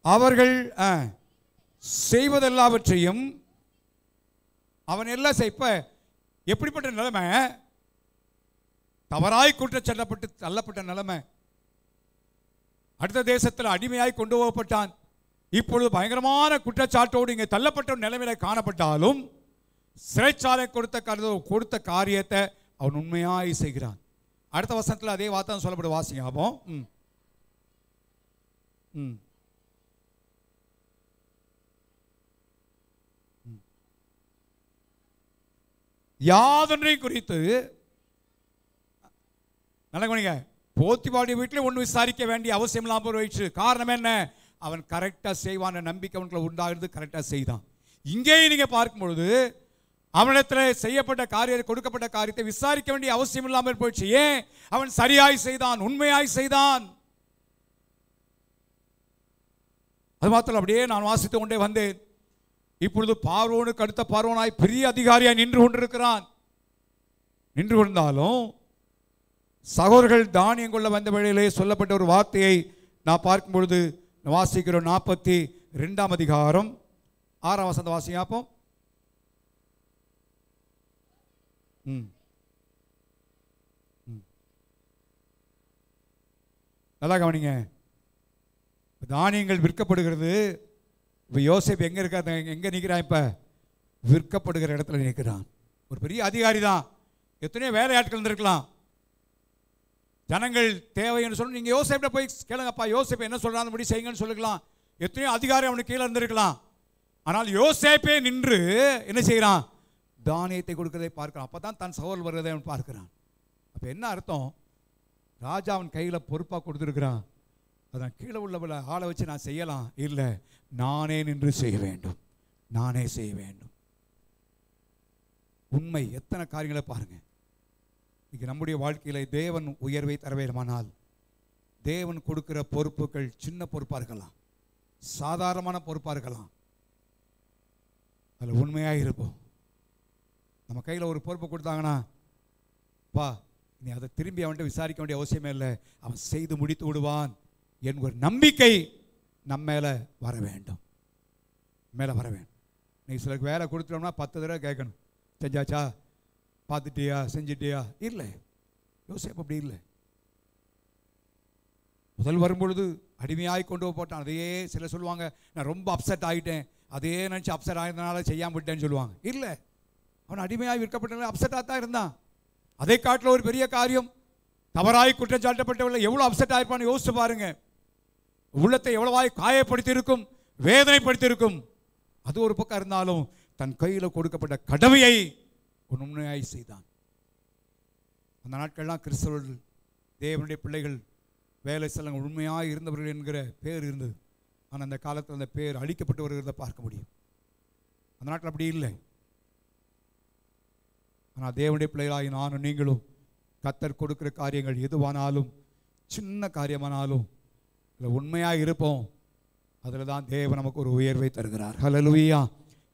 அவர்கள் செய்வதெல்லாவற்றையும் அவன் எல்லாம் செய்ப்ப எப்படிப்பட்ட நிலைமை? தவறாய் குற்றச்சாட்டப்பட்டு தள்ளப்பட்ட நிலைமை. அடுத்த தேசத்தில் அடிமையாய் கொண்டு போகப்பட்டான். இப்பொழுது பயங்கரமான குற்றச்சாட்டோடு இங்கே தள்ளப்பட்ட நிலைமையில காணப்பட்டாலும் சிறைச்சாலை கொடுத்த காரியத்தை அவன் உண்மையாய் செய்கிறான். அடுத்த வசனத்தில் அதே வார்த்தை சொல்லப்படும். வாசியாபம் யாதொன்றையும் குறித்து நல்ல கவனிங்க. போத்திபாருடைய வீட்டில் ஒன்று விசாரிக்க வேண்டிய அவசியம் இல்லாமல் போயிடுச்சு. காரணம் என்ன? அவன் கரெக்டாக செய்வான நம்பிக்கை அவனுக்குள்ள உண்டாகிறது, கரெக்டாக செய்தான். இங்கேயும் நீங்க பார்க்கும் பொழுது அவனிடத்தில் செய்யப்பட்ட காரியத்தை, கொடுக்கப்பட்ட காரியத்தை விசாரிக்க வேண்டிய அவசியம் இல்லாமல் போயிடுச்சு. ஏன்? அவன் சரியாய் செய்தான், உண்மையாய் செய்தான். அது மாத்திரம் அப்படியே நான் வாசித்து கொண்டே வந்தேன். இப்பொழுது பார்வோனுக்கு அடுத்த பார்வோனாய் பெரிய அதிகாரியாய் நின்று கொண்டிருக்கிறான். நின்று கொண்டாலும் சகோதரர்கள் தானியம் கொள்ள வந்த வேளையிலே சொல்லப்பட்ட ஒரு வார்த்தையை நான் பார்க்கும் பொழுது வாசிக்கிறோம். 42ஆம் அதிகாரம் 6ஆம் வசனம் வாசியாப்போம். நல்லா கவனிங்க. தானியங்கள் விற்கப்படுகிறது. இப்போ யோசேப்பு எங்க இருக்க, எங்க நிற்கிறான்? இப்ப விற்கப்படுகிற இடத்துல நிற்கிறான். ஒரு பெரிய அதிகாரி தான். எத்தனையோ வேலையாட்கள் இருந்திருக்கலாம். ஜனங்கள் தேவைன்னு சொல்லி நீங்க யோசேப்பிட்ட போய் கேளுங்கப்பா, யோசேப்பு என்ன சொல்றாங்க முடி செய்யுங்கன்னு சொல்லிக்கலாம். எத்தனையோ அதிகாரி அவனுக்கு கீழே இருந்திருக்கலாம். ஆனால் யோசேப்பே நின்று என்ன செய்கிறான்? தானியத்தை கொடுக்கிறதை பார்க்கிறான். அப்பதான் தன் சகோதரர் வருவதை அவன் பார்க்கிறான். அப்ப என்ன அர்த்தம்? ராஜா அவன் கையில பொறுப்பா கொடுத்துருக்கிறான். அதான் கீழே உள்ள ஆளை வச்சு நான் செய்யலாம் இல்லை, நானே நின்று செய்ய வேண்டும், நானே செய்ய வேண்டும். உண்மை. எத்தனை காரியங்களை பாருங்க. இன்னைக்கு நம்முடைய வாழ்க்கையில தேவன் உயர்வை தர வேண்டுமானால் தேவன் கொடுக்கிற பொறுப்புகள் சின்ன பொறுப்பா இருக்கலாம், சாதாரணமான பொறுப்பா இருக்கலாம். அதில் உண்மையாக இருப்போம். நம்ம கையில் ஒரு பொறுப்பு கொடுத்தாங்கன்னா பா நீ அதை திரும்பி அவன்கிட்ட விசாரிக்க வேண்டிய அவசியமே இல்லை, அவன் செய்து முடித்து விடுவான் என்கிற நம்பிக்கை நம்ம மேலே வர வேண்டும், மேலே வர வேண்டும். நீ சிலருக்கு வேலை கொடுத்துட்டோம்னா 10 தடவை கேட்கணும், செஞ்சாச்சா, பார்த்துட்டியா, செஞ்சிட்டியா? இல்லை. யோசேப்பு அப்படி இல்லை. முதல் வரும்பொழுது அடிமையாகி கொண்டு போட்டான். அதையே சில சொல்லுவாங்க, நான் ரொம்ப அப்செட் ஆகிட்டேன், அதையே நினச்சி அப்செட் ஆகிறதுனால செய்யாமல் விட்டேன்னு சொல்லுவாங்க. இல்லை, அவன் அடிமையாகி விற்கப்பட்ட அப்செட்டாக தான் இருந்தான். அதை காட்டில் ஒரு பெரிய காரியம், தவறாய் குற்றச்சாட்டப்பட்டவர்களை எவ்வளோ அப்செட் ஆகிருப்பான்னு யோசிச்சு பாருங்க. உள்ளத்தை எவ்வளவாய் காயப்படுத்தி இருக்கும், வேதனைப்படுத்தி இருக்கும். அது ஒரு பக்கம் இருந்தாலும் தன் கையில் கொடுக்கப்பட்ட கடமையை உண்மையாய் செய்தான். அந்த நாட்கள்லாம் கிறிஸ்தவர்கள், தேவனுடைய பிள்ளைகள், வேலை செல்ல உண்மையாக இருந்தவர்கள் என்கிற பேர் இருந்தது. ஆனால் அந்த காலத்தில் அந்த பேர் அழிக்கப்பட்டு வருகிறத பார்க்க முடியும். அந்த நாட்டில் அப்படி இல்லை. ஆனால் தேவனுடைய பிள்ளைகளாகி நானும் நீங்களும் கர்த்தர் கொடுக்கிற காரியங்கள் எதுவானாலும், சின்ன காரியமானாலும் அதில் உண்மையாக இருப்போம். அதில் தான் தேவன் நமக்கு ஒரு உயர்வை தருகிறார். ஹல்லேலூயா.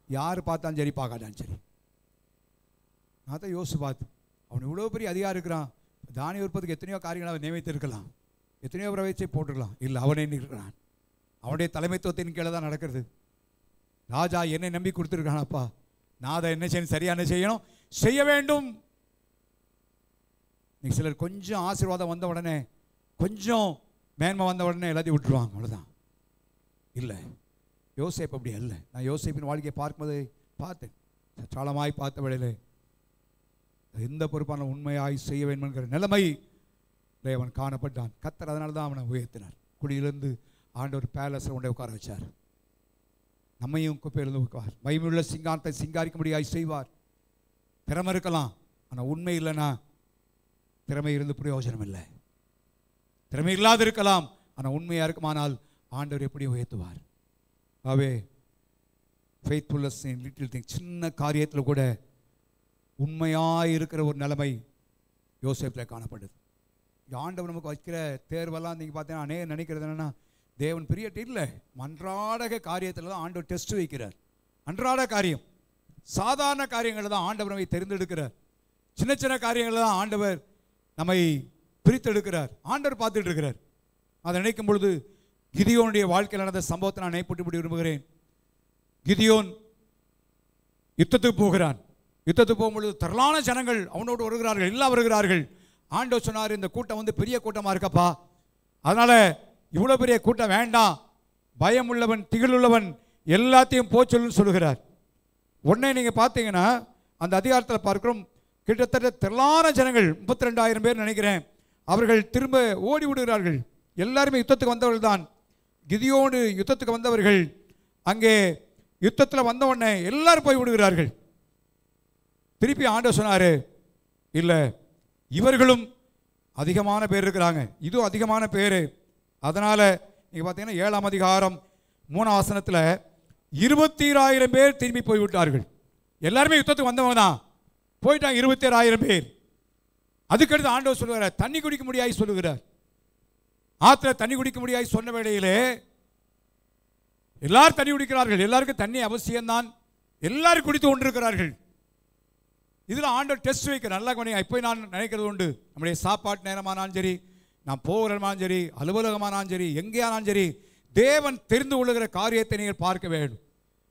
யார் பார்த்தாலும் சரி, பார்க்காட்டாலும் சரி. நான் தான் யோசிச்சு பார்த்து, அவன் இவ்வளோ பெரிய அதிகாரம் இருக்கிறான், தானிய உற்பத்திக்கு எத்தனையோ காரியங்களை அவன் நியமித்திருக்கலாம், எத்தனையோ பிரவேசை போட்டிருக்கலாம். இல்லை, அவனே இருக்கிறான். அவனுடைய தலைமைத்துவத்தின் கீழே தான் நடக்கிறது. ராஜா என்னை நம்பி கொடுத்துருக்கானப்பா, நான் அதை என்ன செய்யணும், சரியான செய்யணும், செய்ய வேண்டும். நீ சிலர் கொஞ்சம் ஆசீர்வாதம் வந்த உடனே, கொஞ்சம் மேன்மை வந்த உடனே எல்லாத்தையும் விட்டுருவாங்க, அவ்வளோதான். இல்லை, யோசேப்பு அப்படி அல்ல. நான் யோசேப்பின் வாழ்க்கையை பார்க்கும்போது பார்த்தேன், சாலமாய் பார்த்த வேளையிலே எந்த பொறுப்பான உண்மையாய் செய்ய வேண்டும் என்கிற நிலைமை அவன் காணப்பட்டான். கர்த்தர் அதனால தான் அவனை உயர்த்தினார். குடியிலிருந்து ஆண்டவர் பேலஸில் கொண்டே உட்கார வச்சார். நம்மையும் குப்பையிலிருந்து உட்கார். மகிமையுள்ள சிங்காரத்தை சிங்காரிக்கும்படியாய் செய்வார். திறமை இருக்கலாம், ஆனால் உண்மை இல்லைன்னா திறமை இருந்து பிரயோஜனம் இல்லை. திறமை இல்லாது இருக்கலாம், ஆனால் உண்மையாக இருக்குமானால் ஆண்டவர் எப்படி உயர்த்துவார்? ஆகவே ஃபெய்த்ஃபுல்னஸ் இன் லிட்டில் திங், சின்ன காரியத்தில் கூட உண்மையாக இருக்கிற ஒரு நிலைமை யோசேப்பில் காணப்படுது. ஆண்டவர் நமக்கு வைக்கிற தேர்வெல்லாம் நீங்கள் பார்த்தீங்கன்னா நினைக்கிறது என்னென்னா, தேவன் பெரிய இல்லை, அன்றாட காரியத்தில் தான் ஆண்டவர் டெஸ்ட் வைக்கிறார். அன்றாட காரியம், சாதாரண காரியங்களை தான் ஆண்டவர் நம்மை தெரிந்தெடுக்கிறார். சின்ன சின்ன காரியங்களை தான் ஆண்டவர் நம்மை பிரித்தெடுக்கிறார். ஆண்டவர் பார்த்துட்டு இருக்கிறார். அதை நினைக்கும் பொழுது கிதியோனுடைய வாழ்க்கையில் நடந்த சம்பவத்தை நான் நினைப்பூட்டி விரும்புகிறேன். கிதியோன் யுத்தத்துக்கு போகிறான். யுத்தத்துக்கு போகும்பொழுது திரளான ஜனங்கள் அவனோடு வருகிறார்கள், எல்லாம் வருகிறார்கள். ஆண்டவர் சொன்னார், இந்த கூட்டம் வந்து பெரிய கூட்டமாக இருக்கப்பா, அதனால இவ்வளோ பெரிய கூட்டம் வேண்டாம், பயம் உள்ளவன் திகிலுள்ளவன் எல்லாத்தையும் போச்சொல்லுன்னு சொல்லுகிறார். உடனே நீங்கள் பார்த்தீங்கன்னா அந்த அதிகாரத்தில் பார்க்கிறோம், கிட்டத்தட்ட திரளான ஜனங்கள் 32,000 பேர் நினைக்கிறேன், அவர்கள் திரும்ப ஓடி விடுகிறார்கள். எல்லாருமே யுத்தத்துக்கு வந்தவர்கள் தான். கிதியோடு யுத்தத்துக்கு வந்தவர்கள் அங்கே யுத்தத்தில் வந்த உடனே எல்லாரும் போய் விடுகிறார்கள். திருப்பி ஆண்டவர் சொன்னார், இல்லை இவர்களும் அதிகமான பேர் இருக்கிறாங்க, இதுவும் அதிகமான பேர். அதனால் நீங்கள் பார்த்தீங்கன்னா 7ஆம் அதிகாரம் 3ஆம் வசனத்தில் 21,000 பேர் திரும்பி போய்விட்டார்கள். எல்லாருமே யுத்தத்துக்கு வந்தவங்க தான், போயிட்டாங்க 21,000 பேர். அதுக்கடுத்து ஆண்டவர் சொல்லுகிறார், தண்ணி குடிக்க முடியாது சொல்லுகிறார். ஆற்றுல தண்ணி குடிக்க முடியாது சொன்ன வேளையிலே எல்லாரும் தண்ணி குடிக்கிறார்கள். எல்லாருக்கும் தண்ணி அவசியம்தான், எல்லாரும் குடித்து கொண்டிருக்கிறார்கள். இதில் ஆண்டவர் டெஸ்ட் வைக்க நல்லா கவனிங்க. இப்போ நான் நினைக்கிறது உண்டு, நம்முடைய சாப்பாட்டு நேரமானாலும் சரி, நான் போகிறமானாலும் சரி, அலுவலகமானாலும் சரி, எங்கேயானாலும் சரி, தேவன் தெரிந்து கொள்ளுகிற காரியத்தை நீங்கள் பார்க்க வேண்டும்.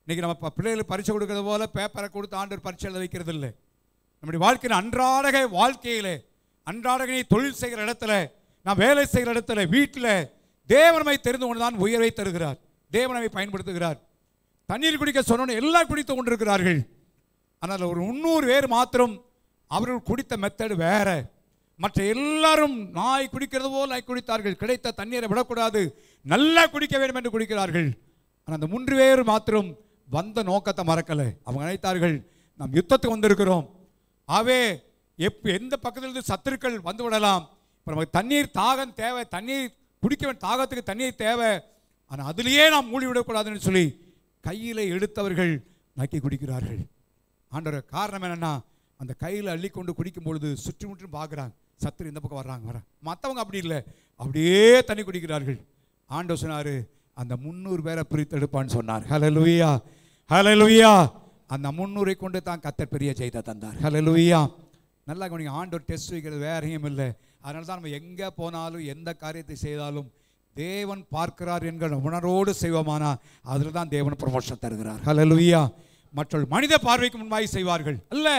இன்றைக்கி நம்ம பிள்ளைகளுக்கு பரீட்சை கொடுக்கறது போல பேப்பரை கொடுத்து ஆண்டவர் பரீட்சை எழுத வைக்கிறது இல்லை. நம்முடைய வாழ்க்கையின் அன்றாட வாழ்க்கையில், அன்றாட தொழில் செய்கிற இடத்துல, நான் வேலை செய்கிற இடத்துல, வீட்டில் தேவனமை தெரிந்து கொண்டு தான் உயர்வை தருகிறார், தேவனமை பயன்படுத்துகிறார். தண்ணீர் குடிக்க சொன்னோன்னு எல்லாம் குடித்து கொண்டிருக்கிறார்கள். ஆனால் ஒரு 300 பேர் மாத்திரம் அவர்கள் குடித்த மெத்தடு வேற. மற்ற எல்லாரும் நாய் குடிக்கிறது போல் நாய் குடித்தார்கள். கிடைத்த தண்ணீரை விடக்கூடாது, நல்லா குடிக்க வேண்டும் என்று குடிக்கிறார்கள். ஆனால் அந்த 3 பேர் மாத்திரம் வந்த நோக்கத்தை மறக்கலை. அவங்க நினைத்தார்கள், நாம் யுத்தத்துக்கு வந்திருக்கிறோம், ஆவே எந்த பக்கத்திலிருந்து சத்துருக்கள் வந்து விடலாம், இப்போ நமக்கு தண்ணீர் தாகம் தேவை, தண்ணீர் குடிக்க வேண்டிய தாகத்துக்கு தண்ணீர் தேவை, ஆனால் அதிலேயே நாம் மூழ்கி விடக்கூடாதுன்னு சொல்லி கையில் எடுத்தவர்கள் நக்கி குடிக்கிறார்கள். ஆண்டவர் காரணம் என்னென்னா, அந்த கையில் அள்ளி கொண்டு குடிக்கும் பொழுது சுற்றுமுற்றும் பார்க்குறாங்க, சத்துரு இந்த பக்கம் வர்றாங்க மற்றவங்க அப்படி இல்லை, அப்படியே தண்ணி குடிக்கிறார்கள். ஆண்டவர் சொன்னார், அந்த 300 பேரை பிரித்தெடுப்பான்னு சொன்னார். ஹல்லேலூயா, ஹல்லேலூயா. அந்த 300 கொண்டு தான் கர்த்தர் பெரிய ஜெயத்தை தந்தார். ஹல்லேலூயா. நல்லா கவனிங்க, ஆண்டவர் டெஸ்ட் வைக்கிறது வேறையும் இல்லை. அதனால தான் நம்ம எங்கே போனாலும் எந்த காரியத்தை செய்தாலும் தேவன் பார்க்கிறார் என்கிற உணர்வோடு செய்வோமானா அதில் தான் தேவன் ப்ரமோஷன் தருகிறார். ஹல்லேலூயா. மற்றவர்கள் மனித பார்வைக்கு முன்பாய் செய்வார்கள் அல்ல,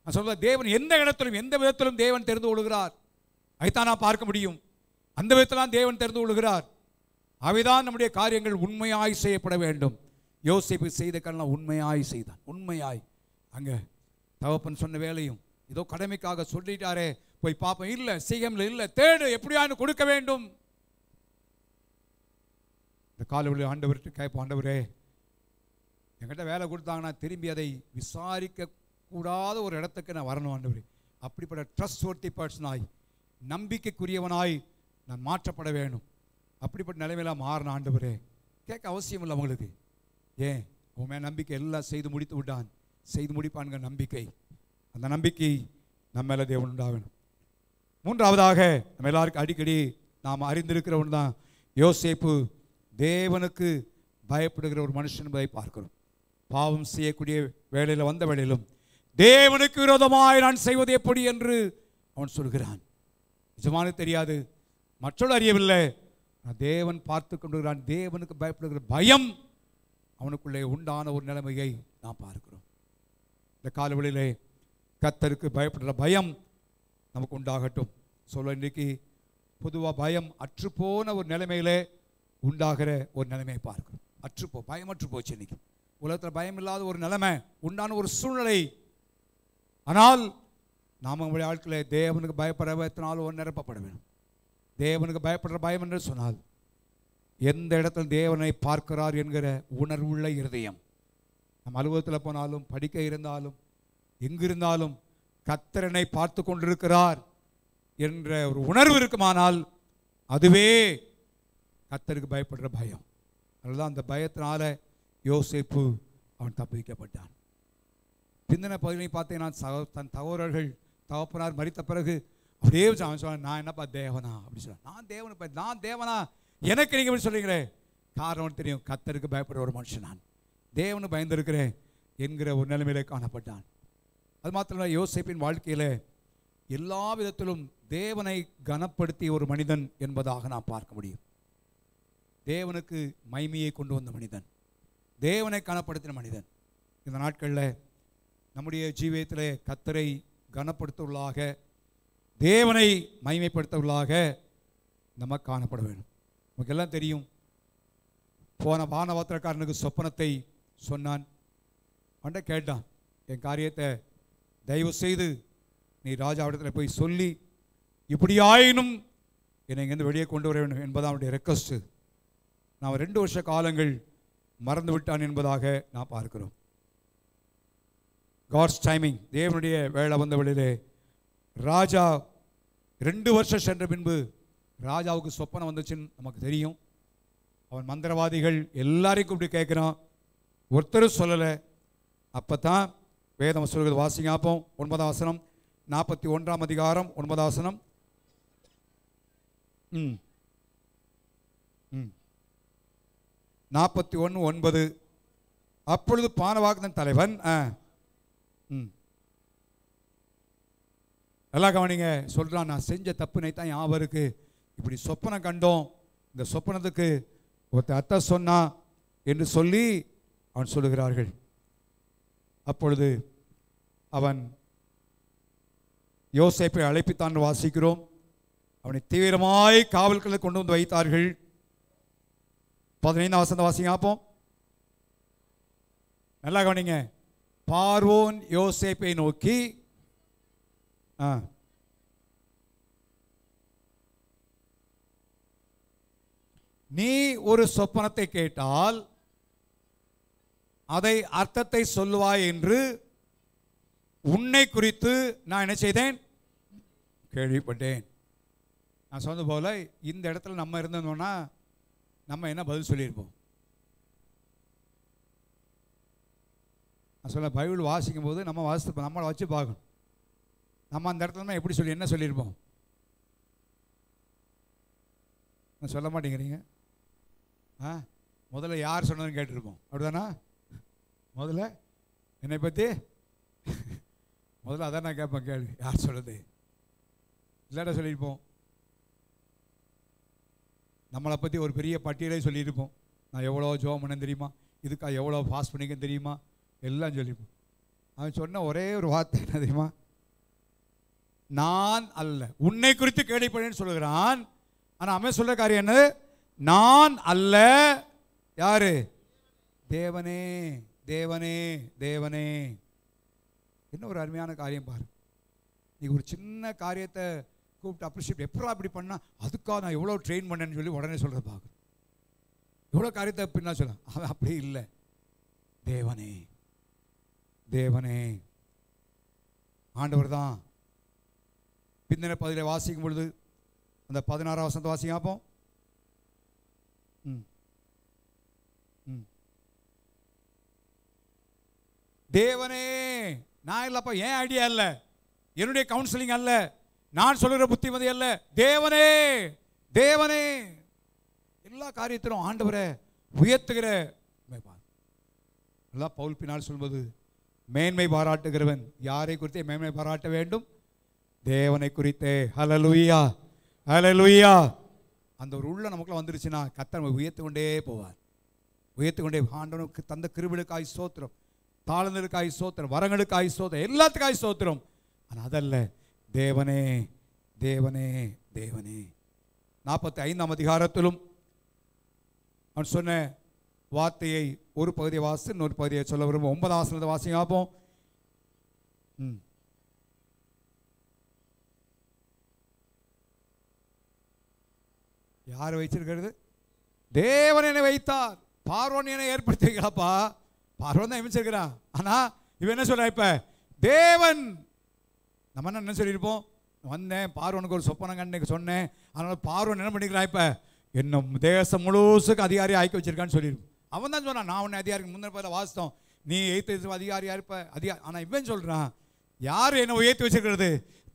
நான் சொல்ல, தேவன் எந்த இடத்திலும் எந்த விதத்திலும் தேவன் தெரிந்து கொள்கிறார். அதைத்தான் நான் பார்க்க முடியும். அந்த விதத்தில்தான் தேவன் தெரிந்து கொள்கிறார். அவைதான் நம்முடைய காரியங்கள் உண்மையாய் செய்யப்பட வேண்டும். யோசேப்பு செய்த காரணம் உண்மையாய் செய்தான். உண்மையாய் அங்கே தகப்பன் சொன்ன வேலையும் ஏதோ கடமைக்காக சொல்லிட்டாரே, போய் பார்ப்போம், இல்லை செய்யல, இல்லை தேடு, எப்படியானு கொடுக்க வேண்டும். இந்த காலையில் ஆண்டவர்கிட்ட கேட்போம், ஆண்டவரே என்கிட்ட வேலை கொடுத்தாங்கன்னா திரும்பி அதை விசாரிக்க கூடாத ஒரு இடத்துக்கு நான் வரணும் ஆண்டவரே. அப்படிப்பட்ட ட்ரஸ்ட் ஒர்த்தி பர்சனாய், நம்பிக்கைக்குரியவனாய் நான் மாற்றப்பட வேணும். அப்படிப்பட்ட நிலைமையெல்லாம் மாறின ஆண்டவரே கேட்க அவசியம் இல்லை அவங்களுக்கு. ஏன் உன் மேல் நம்பிக்கை எல்லாம் செய்து முடித்து விட்டான், செய்து முடிப்பான்கிற நம்பிக்கை, அந்த நம்பிக்கை நம்ம மேலே தேவன் உண்டாகணும். மூன்றாவதாக நம்ம எல்லாருக்கும் அடிக்கடி நாம் அறிந்திருக்கிறவன் தான் யோசேப்பு தேவனுக்கு பயப்படுகிற ஒரு மனுஷன் என்பதை பார்க்கிறோம். பாவம் செய்யக்கூடிய வேளையில் வந்த வேளையிலும் தேவனுக்கு விரோதமாய் நான் செய்வது எப்படி என்று அவன் சொல்கிறான். நிஜமான தெரியாது, மற்றொரு அறியவில்லை, தேவன் பார்த்து கொண்டிருக்கிறான். தேவனுக்கு பயப்படுகிற பயம் அவனுக்குள்ளே உண்டான ஒரு நிலைமையை நாம் பார்க்கிறோம். இந்த காலவெளியிலே கர்த்தருக்கு பயப்படுற பயம் நமக்கு உண்டாகட்டும். சொல்ல இன்றைக்கு பொதுவாக பயம் அற்றுப்போன ஒரு நிலைமையிலே உண்டாகிற ஒரு நிலைமையை பார்க்கிறோம். பயமற்று போச்சு. இன்னைக்கு உலகத்தில் பயம் இல்லாத ஒரு நிலைமை உண்டான ஒரு சூழ்நிலை. ஆனால் நாம் நம்முடைய ஆட்களே தேவனுக்கு பயப்படுற பயத்தினாலும் ஒரு நிரப்பப்பட வேண்டும். தேவனுக்கு பயப்படுற பயம் என்று சொன்னால் எந்த இடத்தில் தேவனை பார்க்கிறார் என்கிற உணர்வுள்ள இருதயம். நம் அலுவலகத்தில் போனாலும், படிக்க இருந்தாலும், எங்கிருந்தாலும் கர்த்தரனை பார்த்து கொண்டிருக்கிறார் என்ற ஒரு உணர்வு இருக்குமானால் அதுவே கர்த்தருக்கு பயப்படுற பயம். அதுதான் அந்த பயத்தினால யோசேப்பு அவன் தப்பிக்கப்பட்டான். பிந்தின பகுதியை பார்த்தீங்கன்னா தன் சகோதரர்கள் தகப்பனார் மரித்த பிறகு அப்படியே அவன் சொன்னான், நான் என்னப்பா தேவனா அப்படி சொன்னான். நான் தேவனா எனக்கு நீங்கள் எப்படி சொல்றீங்களே? காரணம் தெரியும், கர்த்தருக்கு பயப்படுற ஒரு மனுஷன் நான், தேவனு பயந்திருக்கிறேன் என்கிற ஒரு நிலைமையிலே காணப்பட்டான். அது மாத்திரமல்ல, யோசேப்பின் வாழ்க்கையில் எல்லா விதத்திலும் தேவனை கனப்படுத்திய ஒரு மனிதன் என்பதாக நாம் பார்க்க முடியும். தேவனுக்கு மகிமையை கொண்டு வந்த மனிதன், தேவனை கனப்படுத்தின மனிதன். இந்த நாட்களில் நம்முடைய ஜீவியத்தில் கர்த்தரை கனப்படுத்துவதாக, தேவனை மகிமைப்படுத்துவதாக நம்ம காணப்பட வேண்டும். நமக்கு எல்லாம் தெரியும், போன வானவத்திரக்காரனுக்கு சொப்பனத்தை சொன்னான். அவன்கிட்ட கேட்டான், என் காரியத்தை தயவு செய்து நீ ராஜாவிடத்தில் போய் சொல்லி இப்படி ஆயினும் என்னை இங்கேருந்து வெளியே கொண்டு வர வேண்டும் என்பது அவனுடைய ரெக்வஸ்ட். நான் 2 வருஷ காலங்கள் மறந்து விட்டான் என்பதாக நான் பார்க்கிறோம். காட்ஸ் டைமிங், தேவனுடைய வேலை வந்த வழியிலே ராஜா 2 வருஷம் சென்ற பின்பு ராஜாவுக்கு சொப்பனம் வந்துச்சுன்னு நமக்கு தெரியும். அவன் மந்திரவாதிகள் எல்லாரையும் கூப்பிட்டு கேட்குறான், ஒருத்தரும் சொல்லலை. அப்போ தான் வேதம் சொல்கிறது, வாசிங்க அப்போ 9ஆம் வசனம், 41ஆம் அதிகாரம் 9ஆம் வசனம். 41:9. அப்பொழுது பானவாக்கத்தின் தலைவன் எல்லாம் கவனிங்க சொல்கிறான், நான் செஞ்ச தப்புனை தான் ஞாபகம் இருக்கு, இப்படி சொப்பனம் கண்டோம், இந்த சொப்பனத்துக்கு ஒருத்தர் அர்த்தம் சொன்னா என்று சொல்லி அவன் சொல்லுகிறார்கள். அப்பொழுது அவன் யோசேப்பை அழைப்பித்தான் வாசிக்கிறோம். அவனை தீவிரமாய் காவல்களை கொண்டு வந்து வைத்தார்கள். 15ஆம் வசனம் வாசிங்க பார்ப்போம். நல்லா கவனிங்க. பார்வோன் யோசேப்பை நோக்கி நீ ஒரு சொப்பனத்தை கேட்டால் அதை அர்த்தத்தை சொல்லுவாய் என்று உன்னை குறித்து நான் என்ன செய்தேன், கேள்விப்பட்டேன். நான் சொன்னது போல இந்த இடத்துல நம்ம இருந்தோம்னா நம்ம என்ன பதில் சொல்லியிருப்போம்? நான் சொல்ல பைபிள் வாசிக்கும் போது நம்ம வாசிப்போம், நம்மளை வச்சு பார்க்கணும். நம்ம அந்த இடத்துல எப்படி சொல்லி என்ன சொல்லியிருப்போம்? நான் சொல்ல மாட்டேங்கிறீங்க. முதல்ல யார் சொன்னதுன்னு கேட்டிருப்போம், அப்படிதானா? முதல்ல என்னை பற்றி முதல்ல அதான் நான் கேட்பேன், கேள்வி யார் சொல்லுது இல்லாட்ட சொல்லியிருப்போம். நம்மளை பற்றி ஒரு பெரிய பட்டியலே சொல்லியிருப்போம். நான் எவ்வளோ ஜோம் பண்ணேன்னு தெரியுமா, இதுக்காக எவ்வளோ ஃபாஸ்ட் பண்ணிக்கன்னு தெரியுமா, எல்லாம் சொல்லியிருப்போம். அவன் சொன்ன ஒரே ஒரு வார்த்தை என்ன தெரியுமா? நான் அல்ல, உன்னை குறித்து கேள்விப்பட்டேன்னு சொல்லுகிறான். ஆனால் அவன் சொல்ற காரியம் என்ன? நான் அல்ல, யாரு? தேவனே, தேவனே, தேவனே. என்ன ஒரு அருமையான காரியம் பாரு. நீ ஒரு சின்ன காரியத்தை கூப்பிட்டு அப்ரிஷியேட், எப்படா அப்படி பண்ணா, அதுக்காக நான் எவ்வளோ ட்ரெயின் பண்ணேன்னு சொல்லி உடனே சொல்கிறத பார்க்குறேன். எவ்வளோ காரியத்தை பின்னா சொல்ல, அவன் அப்படி இல்லை. தேவனே, தேவனே. ஆண்டவர் தான். பிந்தின பதிலை வாசிக்கும் பொழுது அந்த 16ஆம் வசனத்தை வாசிங்க பார்ப்போம். தேவனே, நான் இல்லப்பா, என் ஐடியா அல்ல, என்னுடைய கவுன்சிலிங் அல்ல, நான் சொல்லுகிற புத்திமதி அல்ல, தேவனே, தேவனே. எல்லா காரியத்திலும் ஆண்டவரை உயர்த்துகிற எல்லாம் பவுல் பின்னால் சொல்வது, மேன்மை பாராட்டுகிறவன் யாரை குறித்தே மேன்மை பாராட்ட வேண்டும்? தேவனை குறித்தே. ஹல்லேலூயா, ஹல்லேலூயா. அந்த ஒரு உள்ள நமக்குள்ள வந்துருச்சுன்னா கர்த்தர் நம்மை உயர்த்து கொண்டே போவார், உயர்த்து கொண்டே. ஆண்டவனுக்கு தந்த கிருபைகளுக்காய் ஸ்தோத்திரம், தாளங்களுக்காய் ஸ்தோத்திரம், வரங்களுக்காய் ஸ்தோத்திரம், எல்லாத்துக்காய் ஸ்தோத்திரம். ஆனால் அதல்ல, தேவனே, தேவனே, தேவனே. 45ஆம் அதிகாரத்திலும் அவன் சொன்ன வார்த்தையை ஒரு பகுதியை வாசி இன்னொரு பகுதியை சொல்ல விரும்பும். 9ஆம் வசனத்தை வாசிங்க பார்ப்போம். யார் வைச்சிருக்கிறது? தேவன் என்னை வைத்தார். பார்வோன் என்னை ஏற்படுத்தி வைக்கலப்பா, பார்வோன் தான் அமைச்சிருக்கிறான். ஆனா இவன் என்ன சொல்ற? இப்ப தேவன். நம்ம என்ன சொல்லியிருப்போம்? வந்தேன், பார்வனுக்கு ஒரு சொப்பனம் கண்டு சொன்னேன், அதனால் பார்வன் என்ன பண்ணிக்கிறான், இப்போ என்ன தேசம் முழுசுக்கு அதிகாரி ஆக்கி வச்சிருக்கான்னு சொல்லியிருக்கும். அவன் தான் சொன்னான், நான் உன்னை அதிகாரிக்கு முந்தின பதில் வாசித்தோம், நீ எய்த்து அதிகாரியா இருப்ப ஆனால் இவன் சொல்கிறான், யார் என்னை உயர்த்தி வச்சிருக்கிறது?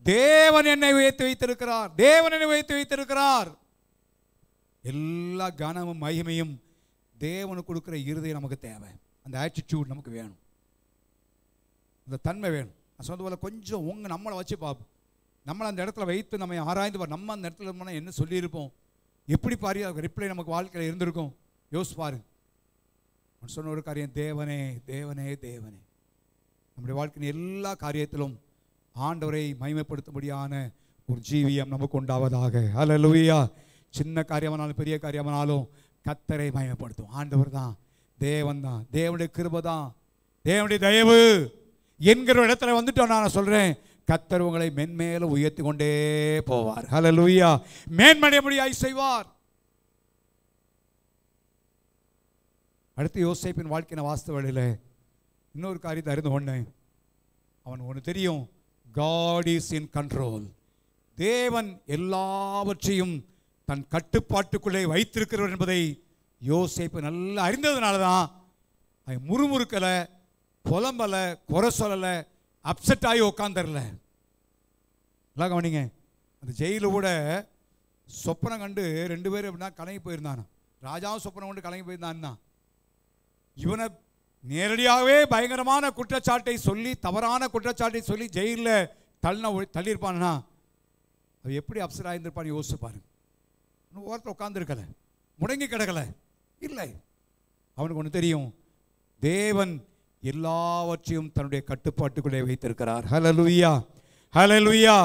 தேவன் என்னை உயர்த்தி வைத்திருக்கிறார், தேவன் என்னை உயர்த்தி வைத்திருக்கிறார். எல்லா கனமும் மகிமையும் தேவனுக்கு கொடுக்குற இருதயம் நமக்கு தேவை. அந்த ஆட்டிடியூட் நமக்கு வேணும், அந்த தன்மை வேணும். நான் சொன்னது போல் கொஞ்சம் நம்மளை வச்சு பார்ப்போம், நம்மளை அந்த இடத்துல வைத்து நம்ம ஆராய்ந்து பாரு, நம்ம அந்த இடத்துல இருந்தோம்னா என்ன சொல்லியிருப்போம், எப்படி பாரு ரிப்ளை நமக்கு வாழ்க்கையில் இருந்திருக்கும். யோசிச்சு பாரு. சொன்ன ஒரு காரியம், தேவனே தேவனே தேவனே. நம்முடைய வாழ்க்கையின் எல்லா காரியத்திலும் ஆண்டவரை மகிமைப்படுத்தும்படியான ஒரு ஜீவியம் நமக்கு உண்டாவதாக. ஹல்லேலூயா. சின்ன காரியமானாலும் பெரிய காரியமானாலும் கர்த்தரை மகிமைப்படுத்தும். ஆண்டவர் தான், தேவன் தான், தேவனுடைய கிருபை தான், தேவனுடைய தயவு என்கிற இடத்துல வந்துட்டோம். நான் சொல்றேன், கர்த்தர் உங்களை மென்மேலும் உயர்த்தி கொண்டே போவார். ஹல்லேலூயா. மேன்மடையும்படியாய் செய்வார். அடுத்து யோசேப்பின் வாழ்க்கையின் வாஸ்தவ வழியில் இன்னொரு காரியத்தை அறிந்து கொண்டேன். அவன் ஒன்று தெரியும், God is in control. தேவன் எல்லாவற்றையும் தன் கட்டுப்பாட்டுக்குள்ளே வைத்திருக்கிறவர் என்பதை யோசேப்பு நல்லா அறிந்ததுனால தான் அவன் முறுமுறுக்கலை, புலம்பலை, குறை சொல்லலை, அப்செட் ஆகி உட்காந்துரல. எல்லாம் கவனிங்க. அந்த ஜெயிலில் கூட சொப்பனம் கண்டு 2 பேரும் எப்படின்னா கலங்கி போயிருந்தான். ராஜாவும் சொப்பனம் கொண்டு கலங்கி போயிருந்தான். இவனை நேரடியாகவே பயங்கரமான குற்றச்சாட்டை சொல்லி, தவறான குற்றச்சாட்டை சொல்லி ஜெயிலில் தள்ளியிருப்பான்னா அது எப்படி அப்செட் ஆகியிருந்திருப்பான்னு யோசிச்சு பாருங்க. ஓரத்தில் உட்காந்துருக்கல, முடங்கி கிடக்கல, இல்லை. அவனுக்கு ஒன்று தெரியும், தேவன் எல்லாவற்றையும் தன்னுடைய கட்டுப்பாட்டுக்குள்ளே வைத்திருக்கிறார். ஹல்லேலூயா, ஹல்லேலூயா.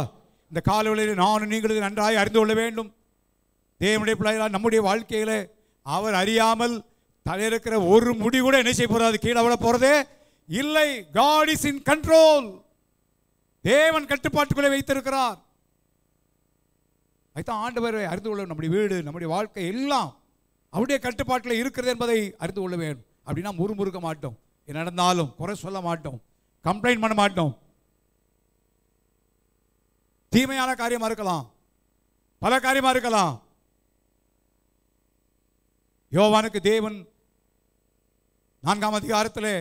இந்த காலவெளியில் நானும் நீங்களும் நன்றாக அறிந்து கொள்ள வேண்டும். தேவனுடைய பிள்ளைகளால் நம்முடைய வாழ்க்கையில் அவர் அறியாமல் தலையிருக்கிற ஒரு முடி கூட என்ன செய்ய போறாது, கீழே விட போறதே இல்லை. God is in control. தேவன் கட்டுப்பாட்டுக்குள்ளே வைத்திருக்கிறார். அதுதான் ஆண்டவரை அறிந்து கொள்ள, நம்முடைய வீடு, நம்முடைய வாழ்க்கை எல்லாம் அவருடைய கட்டுப்பாட்டில் இருக்கிறது என்பதை அறிந்து கொள்ள வேண்டும். அப்படின்னா முறுமுறுக்க மாட்டோம், என்ன நடந்தாலும் குறை சொல்ல மாட்டோம், கம்ப்ளைண்ட் பண்ண மாட்டோம். தீமையான காரியமா இருக்கலாம், பல காரியமா இருக்கலாம். யோவானுக்கு தேவன் 4ஆம் அதிகாரத்தில்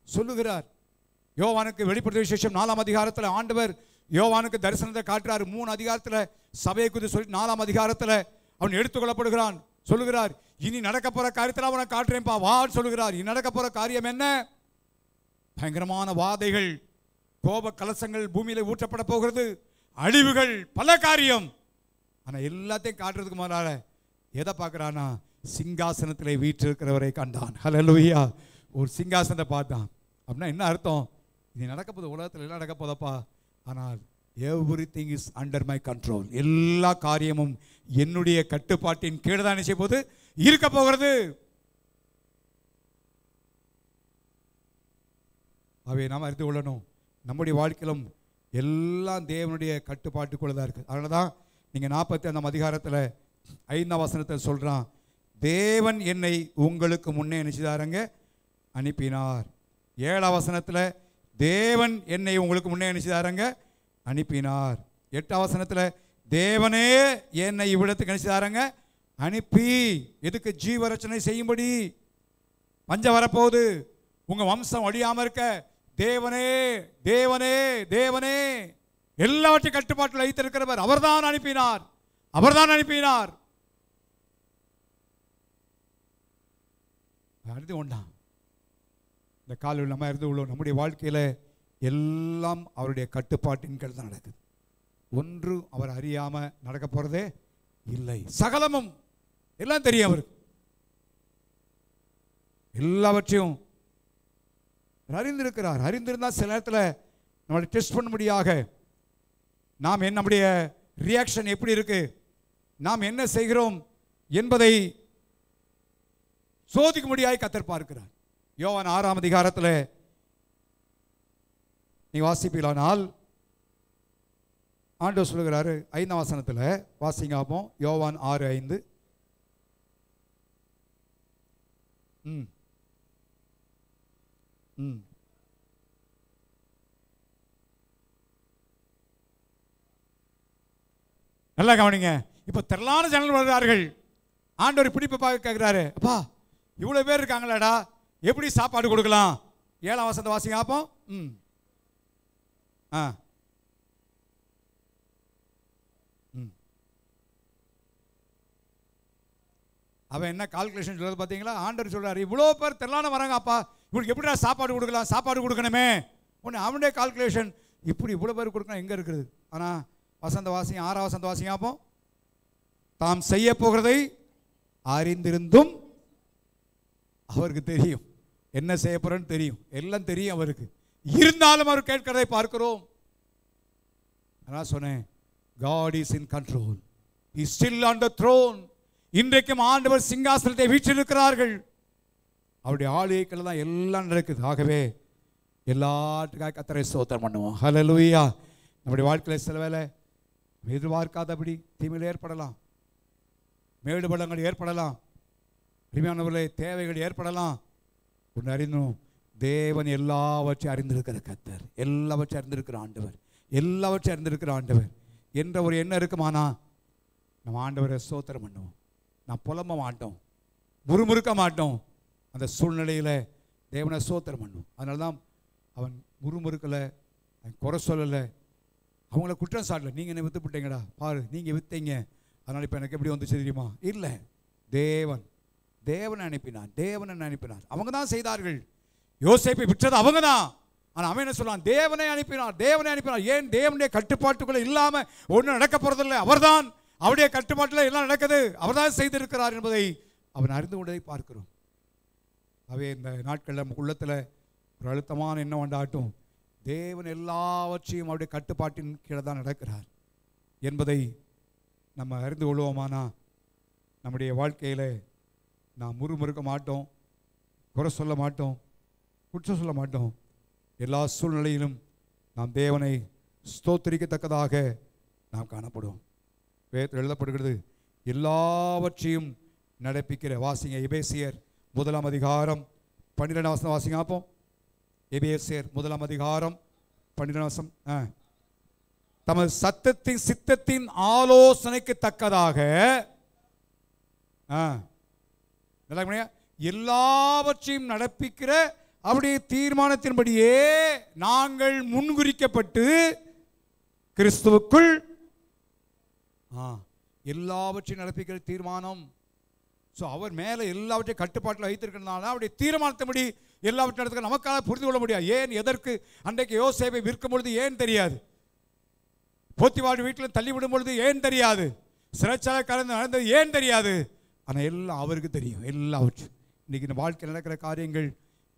சொல்லுகிறார். யோவானுக்கு வெளிப்படுத்தின விசேஷம் 4ஆம் அதிகாரத்தில் ஆண்டவர் யோவானுக்கு தரிசனத்தை காட்டுறார். 3 அதிகாரத்தில் சபையை குறித்து சொல்லி 4ஆம் அதிகாரத்தில் அவன் எடுத்துக்கொள்ளப்படுகிறான். சொல்லுகிறார், இனி நடக்க போற காரியத்தில் அவனை காட்டுறேன்ப்பா வான்னு சொல்லுகிறார். இனி நடக்க போற காரியம் என்ன? பயங்கரமான வாதைகள், கோப கலசங்கள் பூமியில ஊற்றப்பட போகிறது, அழிவுகள், பல காரியம். ஆனா எல்லாத்தையும் காட்டுறதுக்கு முதலால எதை பார்க்கிறானா, சிங்காசனத்திலே வீற்றிருக்கிறவரை கண்டான். ஹல்லேலூயா. ஒரு சிங்காசனத்தை பார்த்தான். அப்படின்னா என்ன அர்த்தம்? இது நடக்க போது, உலகத்தில் எல்லாம் நடக்க போதப்பா, ஆனால் everything is under my control. எல்லா காரியமும் என்னுடைய கட்டுப்பாட்டின் கீழே தான் செய்ய போது இருக்க போகிறது. அவை நாம் அறிந்து கொள்ளணும், நம்முடைய வாழ்க்கையிலும் எல்லாம் தேவனுடைய கட்டுப்பாட்டுக்குள்ள தான் இருக்குது. அதனால தான் நீங்கள் 45ஆம் அதிகாரத்தில் 5ஆம் வசனத்தில் சொல்கிறான், தேவன் என்னை உங்களுக்கு முன்னே நினைச்சுதாருங்க அனுப்பினார். 7ஆம் வசனத்தில் தேவன் என்னை உங்களுக்கு முன்னே நினைச்சுதாருங்க அனுப்பினார். 8ஆம் வசனத்தில் தேவனே என்னை இவ்விடத்துக்கு நினைச்சுதாருங்க அனுப்பி, எதுக்கு? ஜீவரட்சணை செய்யும்படி. பஞ்சம் வரப்போகுது, உங்க வம்சம் அழியாம இருக்க தேவனே தேவனே தேவனே எல்லாவற்றையும் கட்டுப்பாட்டில் வைத்திருக்கிறவர் அவர்தான் அனுப்பினார், அவர்தான் அனுப்பினார். அறிந்து கொண்டான். இந்த காலையில் நம்ம அறிந்து கொள்ளும், நம்முடைய வாழ்க்கையில் எல்லாம் அவருடைய கட்டுப்பாட்டின் கீழ் தான் நடக்குது. ஒன்று அவர் அறியாம நடக்க போறதே இல்லை. சகலமும் எல்லாம் தெரியும் அவருக்கு, எல்லாவற்றையும் அறிந்திருக்கிறார். அறிந்திருந்தால் சில நேரத்தில் நம்மளை டெஸ்ட் பண்ணும்படியாக நாம் நம்முடைய ரியாக்ஷன் எப்படி இருக்கு, நாம் என்ன செய்கிறோம் என்பதை சோதிக்கும்படியாய் கர்த்தர் பார்க்கிறார். யோவான் 6ஆம் அதிகாரத்தில் நீ வாசிப்பீங்களானால் ஆண்டவர் சொல்லுகிறாரு, 5ஆம் வசனத்தில் வாசிங்க அப்போ. யோவான் 6:5. நல்லா கவனிங்க. இப்போ திரளான ஜனங்கள் வருகிறார்கள். ஆண்டவர் பிடிப்பை பார்க்க கேட்குறாரு, அப்பா இவ்வளோ பேர் இருக்காங்களாடா, எப்படி சாப்பாடு கொடுக்கலாம்? 7ஆம் வசனத்தை வாசிங்க அப்போ. அவன் என்ன கால்குலேஷன் சொல்றது பார்த்தீங்களா? ஆண்டவர் சொல்றாரு, இவ்வளோ பேர் திரளான வராங்க அப்பா, இவனுக்கு எப்படிடா சாப்பாடு கொடுக்கலாம்? சாப்பாடு கொடுக்கணுமே. ஒன்று அவனுடைய கால்குலேஷன், இப்படி இவ்வளோ பேர் கொடுக்கணும் எங்கே இருக்குது? ஆனால் வசந்த வாசிங்க, 6ஆம் வசந்த வாசிங்க அப்போ. தாம் செய்ய போகிறதை அறிந்திருந்தும் அவருக்கு தெரியும், என்ன செய்ய போறேன்னு தெரியும், எல்லாம் தெரியும் அவருக்கு. இருந்தாலும் அவர் கேட்கிறதை பார்க்கிறோம். நான் சொன்னேன், God is in control. He is still on the throne. இன்றைக்கும் ஆண்டவர் சிங்காசனத்தை வீற்றிருக்கிறார்கள். அவருடைய ஆளுகைகள் தான் எல்லாம் நடக்குது. ஆகவே எல்லாத்துக்காக கர்த்தரை ஸ்தோத்திரம் பண்ணுவோம். ஹல்லேலூயா. நம்முடைய வாழ்க்கையில் சில வேளை எதிர்பார்க்காதபடி தீமையில் ஏற்படலாம், மேடு பள்ளங்கள் ஏற்படலாம், அருமையானவர்களே தேவைகள் ஏற்படலாம். ஒன்று அறிந்தோம், தேவன் எல்லாவற்றையும் அறிந்திருக்கிற கர்த்தர், எல்லாவற்றையும் அறிந்திருக்கிற ஆண்டவர், எல்லாவற்றையும் அறிந்திருக்கிற ஆண்டவர் என்ற ஒரு எண்ணம் இருக்குமானா நம்ம ஆண்டவரை ஸ்தோத்திரம் பண்ணுவோம். நான் புலம்ப மாட்டோம், முறுமுறுக்க மாட்டோம். அந்த சூழ்நிலையில் தேவனை ஸ்தோத்திரம் பண்ணுவோம். அதனால தான் அவன் முறுமுறுக்கலை, அவன் குறை சொல்லலை, அவங்கள குற்றம் சாட்டலை. நீங்கள் என்ன விற்று விட்டீங்கடா, பாரு நீங்கள் விற்றீங்க, அதனால் இப்போ எனக்கு எப்படி வந்துச்சு தெரியுமா? இல்லை, தேவனை அனுப்பினார், தேவனை அனுப்பினார். அவங்க தான் செய்தார்கள். யோசேப்பை விற்றது அவங்க தான். ஆனால் அவன் என்ன சொல்றான்? தேவனை அனுப்பினார், தேவனை அனுப்பினார். ஏன்? தேவனுடைய கட்டுப்பாட்டுக்குள்ளே இல்லாமல் ஒன்றும் நடக்க போகிறதில்லை. அவர்தான், அவருடைய கட்டுப்பாட்டில் எல்லாம் நடக்குது, அவர்தான் செய்திருக்கிறார் என்பதை அவன் அறிந்து கொண்டதை பார்க்கிறோம். அவே இந்த நாட்களில் நம்ம உள்ளத்தில் ஒரு அழுத்தமான எண்ணம் உண்டாட்டும், தேவன் எல்லாவற்றையும் அவருடைய கட்டுப்பாட்டின் கீழே தான் நடக்கிறார் என்பதை நம்ம அறிந்து கொள்வோமானா நம்முடைய வாழ்க்கையில் நாம் முறுமுறுக்க மாட்டோம், குறை சொல்ல மாட்டோம், குற்றம் சொல்ல மாட்டோம். எல்லா சூழ்நிலையிலும் நாம் தேவனை ஸ்தோத்திரிக்கத்தக்கதாக நாம் காணப்படுவோம். வேதத்தில் எழுதப்படுகிறது, எல்லாவற்றையும் நடப்பிக்கிற. வாசிங்க எபேசியர் 1ஆம் அதிகாரம் 12ஆம் வசனம் வாசிங்க அப்போ. எபேசியர் 1ஆம் அதிகாரம் 12ஆம் வசனம். தமது சத்தத்தின் சித்தத்தின் ஆலோசனைக்கு தக்கதாக எல்லாவற்றையும் நடப்பிக்கிற அவருடைய தீர்மானத்தின்படியே நாங்கள் முன்குறிக்கப்பட்டு கிறிஸ்துவுக்குள் எல்லாவற்றையும் நடப்பிக்கிற தீர்மானம். ஸோ அவர் மேலே எல்லாவற்றையும் கட்டுப்பாட்டில் வைத்திருக்கிறதுனால அவருடைய தீர்மானத்தின்படி எல்லாவற்றையும் நடத்துக்க நமக்காக புரிந்து கொள்ள முடியாது. ஏன்? எதற்கு? அன்றைக்கு யோசேப்பை விற்கும் பொழுது ஏன் தெரியாது? போத்திபார் வீட்டில் தள்ளிவிடும் பொழுது ஏன் தெரியாது? சிறைச்சாலை கலந்து நடந்தது ஏன் தெரியாது? ஆனால் எல்லாம் அவருக்கு தெரியும். எல்லாவற்றும் இன்றைக்கி இந்த வாழ்க்கையில் நடக்கிற காரியங்கள்